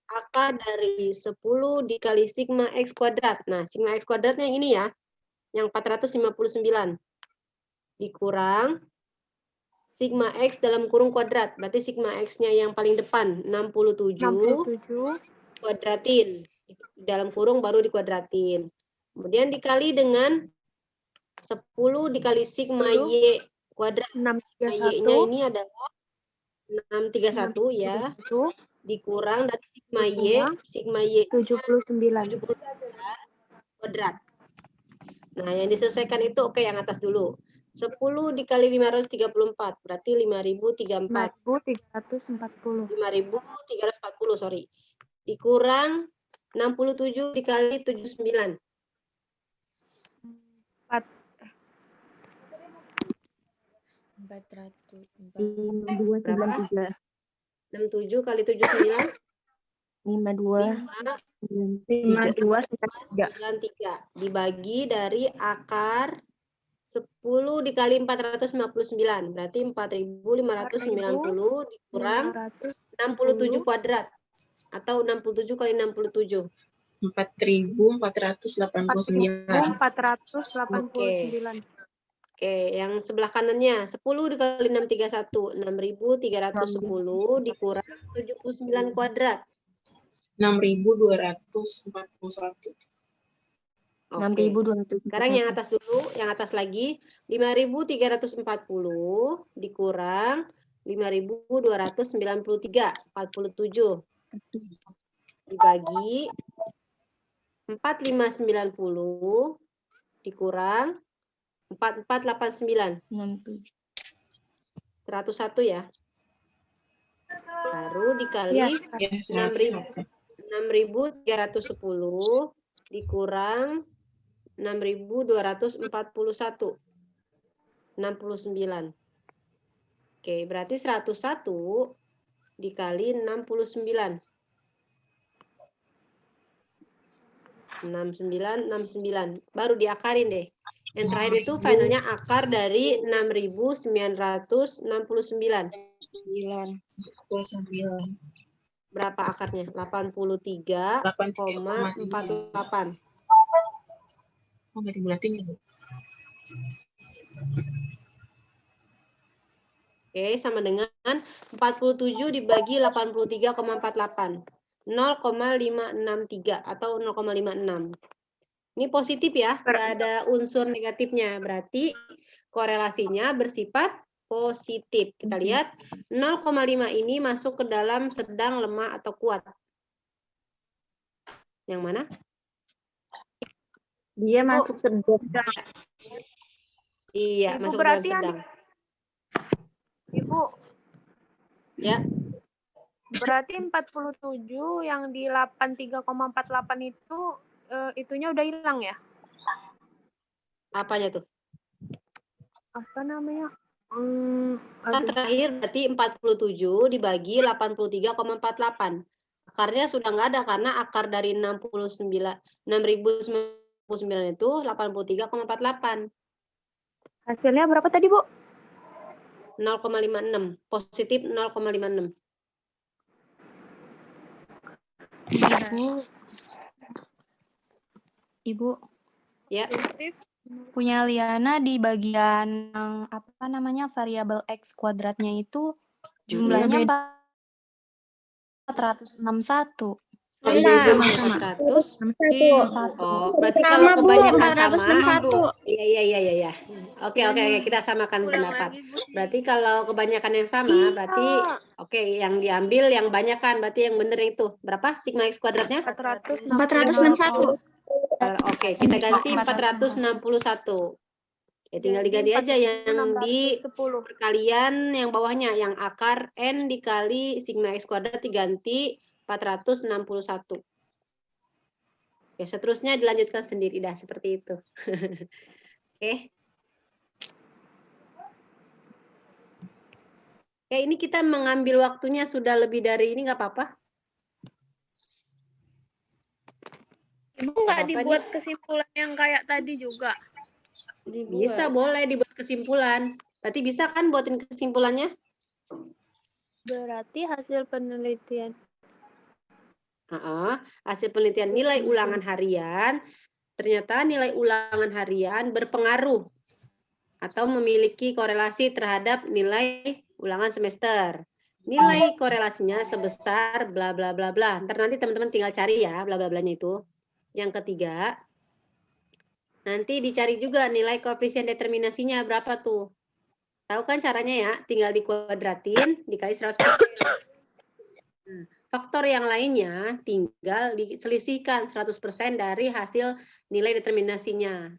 akar dari 10 dikali sigma X kuadrat. Nah, sigma X kuadratnya yang ini ya, yang 459. Dikurang sigma X dalam kurung kuadrat. Berarti sigma X-nya yang paling depan, 67. Kuadratin. Dalam kurung baru dikuadratin. Kemudian dikali dengan 10 dikali sigma Y kuadrat. Sigma Y-nya ini adalah 631 ya. Dikurang dari sigma Y 79 kuadrat. Nah, yang diselesaikan itu oke yang atas dulu. 10 dikali 534 berarti 5034. 5.340. 5.340, sorry. Dikurang 67 dikali 79. 5293. 67 kali 79. 5293. Dibagi dari akar 10 dikali 459. Berarti 4.590 dikurang 67 kuadrat. Atau 67 kali 67. 4.489. 489. Oke, yang sebelah kanannya 10 dikali 631, 6.310 dikurang 79 kuadrat. 6.241. Oke. Sekarang yang atas dulu, yang atas lagi 5.340 dikurang 5.293, 47. Dibagi 4.590 dikurang 4.489. 101 ya. Baru dikali 6.310 dikurang 6.241. 69. Oke, berarti 101 dikali 69. 69. Baru diakarin deh. Yang terakhir itu finalnya akar dari 6.969. 9. Berapa akarnya? 83,48. Oh, nggak dibulatin ya, Bu? Oke, sama dengan 47 dibagi 83,48. 0,563 atau 0,56. Ini positif ya, nggak ada unsur negatifnya. Berarti korelasinya bersifat positif. Kita lihat 0,5 ini masuk ke dalam sedang, lemah, atau kuat. Yang mana? Dia masuk sedang. Iya, Ibu masuk ke dalam berarti sedang. Ibu, Ya, berarti 47 yang di 83,48 itu itunya udah hilang ya? apanya tuh? Apa namanya? Kan terakhir berarti 47 dibagi 83,48. Akarnya sudah nggak ada karena akar dari 6.099 itu 83,48. Hasilnya berapa tadi, Bu? 0,56. Positif 0,56. Ibu, Ya. punya Liana di bagian yang apa namanya variabel X kuadratnya itu jumlahnya 461. Oh, Iya, sama. 400. 61. Oh, berarti Sama, kalau Bu, kebanyakan 461. Iya. Oke, kita samakan pendapat. Berarti kalau kebanyakan yang sama, berarti oke, yang diambil yang banyak kan, berarti yang benar itu. Berapa sigma X kuadratnya? 461. Oke, kita ganti 461. Ya, tinggal diganti aja yang di 610. perkalian yang bawahnya, yang akar N dikali sigma X kuadrat diganti 461. Oke, seterusnya dilanjutkan sendiri dah seperti itu. Oke. Oke, ini kita mengambil waktunya sudah lebih dari ini nggak apa-apa? Ibu nggak Apa-apa dibuat kesimpulan yang kayak tadi juga? Bisa, boleh dibuat kesimpulan. Berarti bisa kan buatin kesimpulannya? Berarti hasil penelitian. Hasil penelitian nilai ulangan harian, ternyata nilai ulangan harian berpengaruh atau memiliki korelasi terhadap nilai ulangan semester. Nilai korelasinya sebesar bla bla bla bla. Ntar nanti teman-teman tinggal cari ya bla bla blanya itu. Yang ketiga, nanti dicari juga nilai koefisien determinasinya berapa tuh. Tahu kan caranya ya? Tinggal dikuadratin dikali 100%. Faktor yang lainnya tinggal diselisihkan 100% dari hasil nilai determinasinya.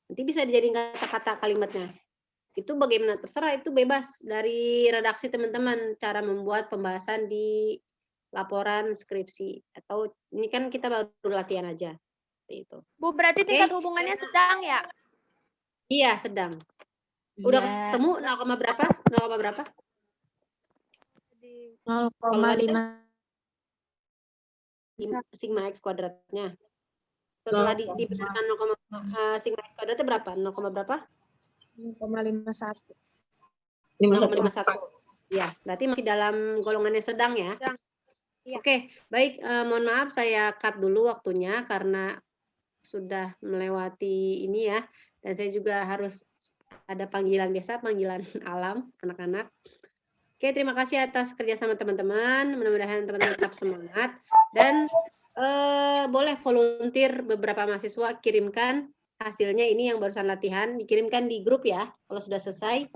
Nanti bisa dijadikan kata-kata kalimatnya. Itu bagaimana terserah, itu bebas dari redaksi teman-teman cara membuat pembahasan di laporan skripsi. Atau ini kan kita baru latihan aja. Seperti itu. Bu, berarti tingkat hubungannya sedang ya? Iya, sedang. Udah ketemu 0, berapa? 0, berapa? 0,5. Sigma X kuadratnya. Setelah dibesarkan 0, sigma X kuadratnya berapa? 0, berapa? 0,51. 0,51. Ya, berarti masih dalam golongannya sedang ya. Iya. Oke, baik. Mohon maaf saya cut dulu waktunya karena sudah melewati ini ya. Dan saya juga harus ada panggilan biasa, panggilan alam anak-anak. Oke, terima kasih atas kerjasama teman-teman. Mudah-mudahan teman-teman tetap semangat. Dan boleh volunteer beberapa mahasiswa kirimkan hasilnya ini yang barusan latihan. Dikirimkan di grup ya, kalau sudah selesai.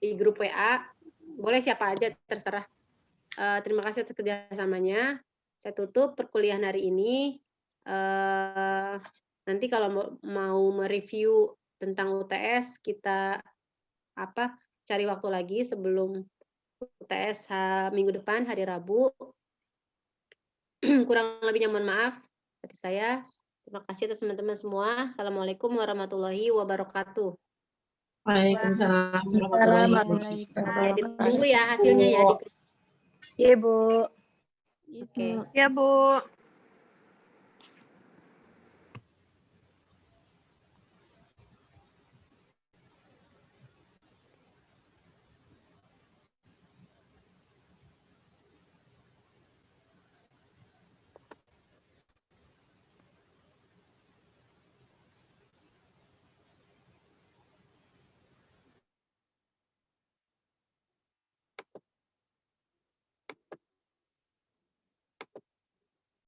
Di grup WA. Boleh siapa aja, terserah. Terima kasih atas kerjasamanya. Saya tutup perkuliahan hari ini. Nanti kalau mau mereview tentang UTS, kita cari waktu lagi sebelum UTS minggu depan, hari Rabu. Kurang lebihnya mohon maaf dari saya. Terima kasih atas teman-teman semua. Assalamualaikum warahmatullahi wabarakatuh. Waalaikumsalam warahmatullahi wabarakatuh. Ditunggu ya hasilnya ya. Iya, Bu. Oke. Ya, Bu.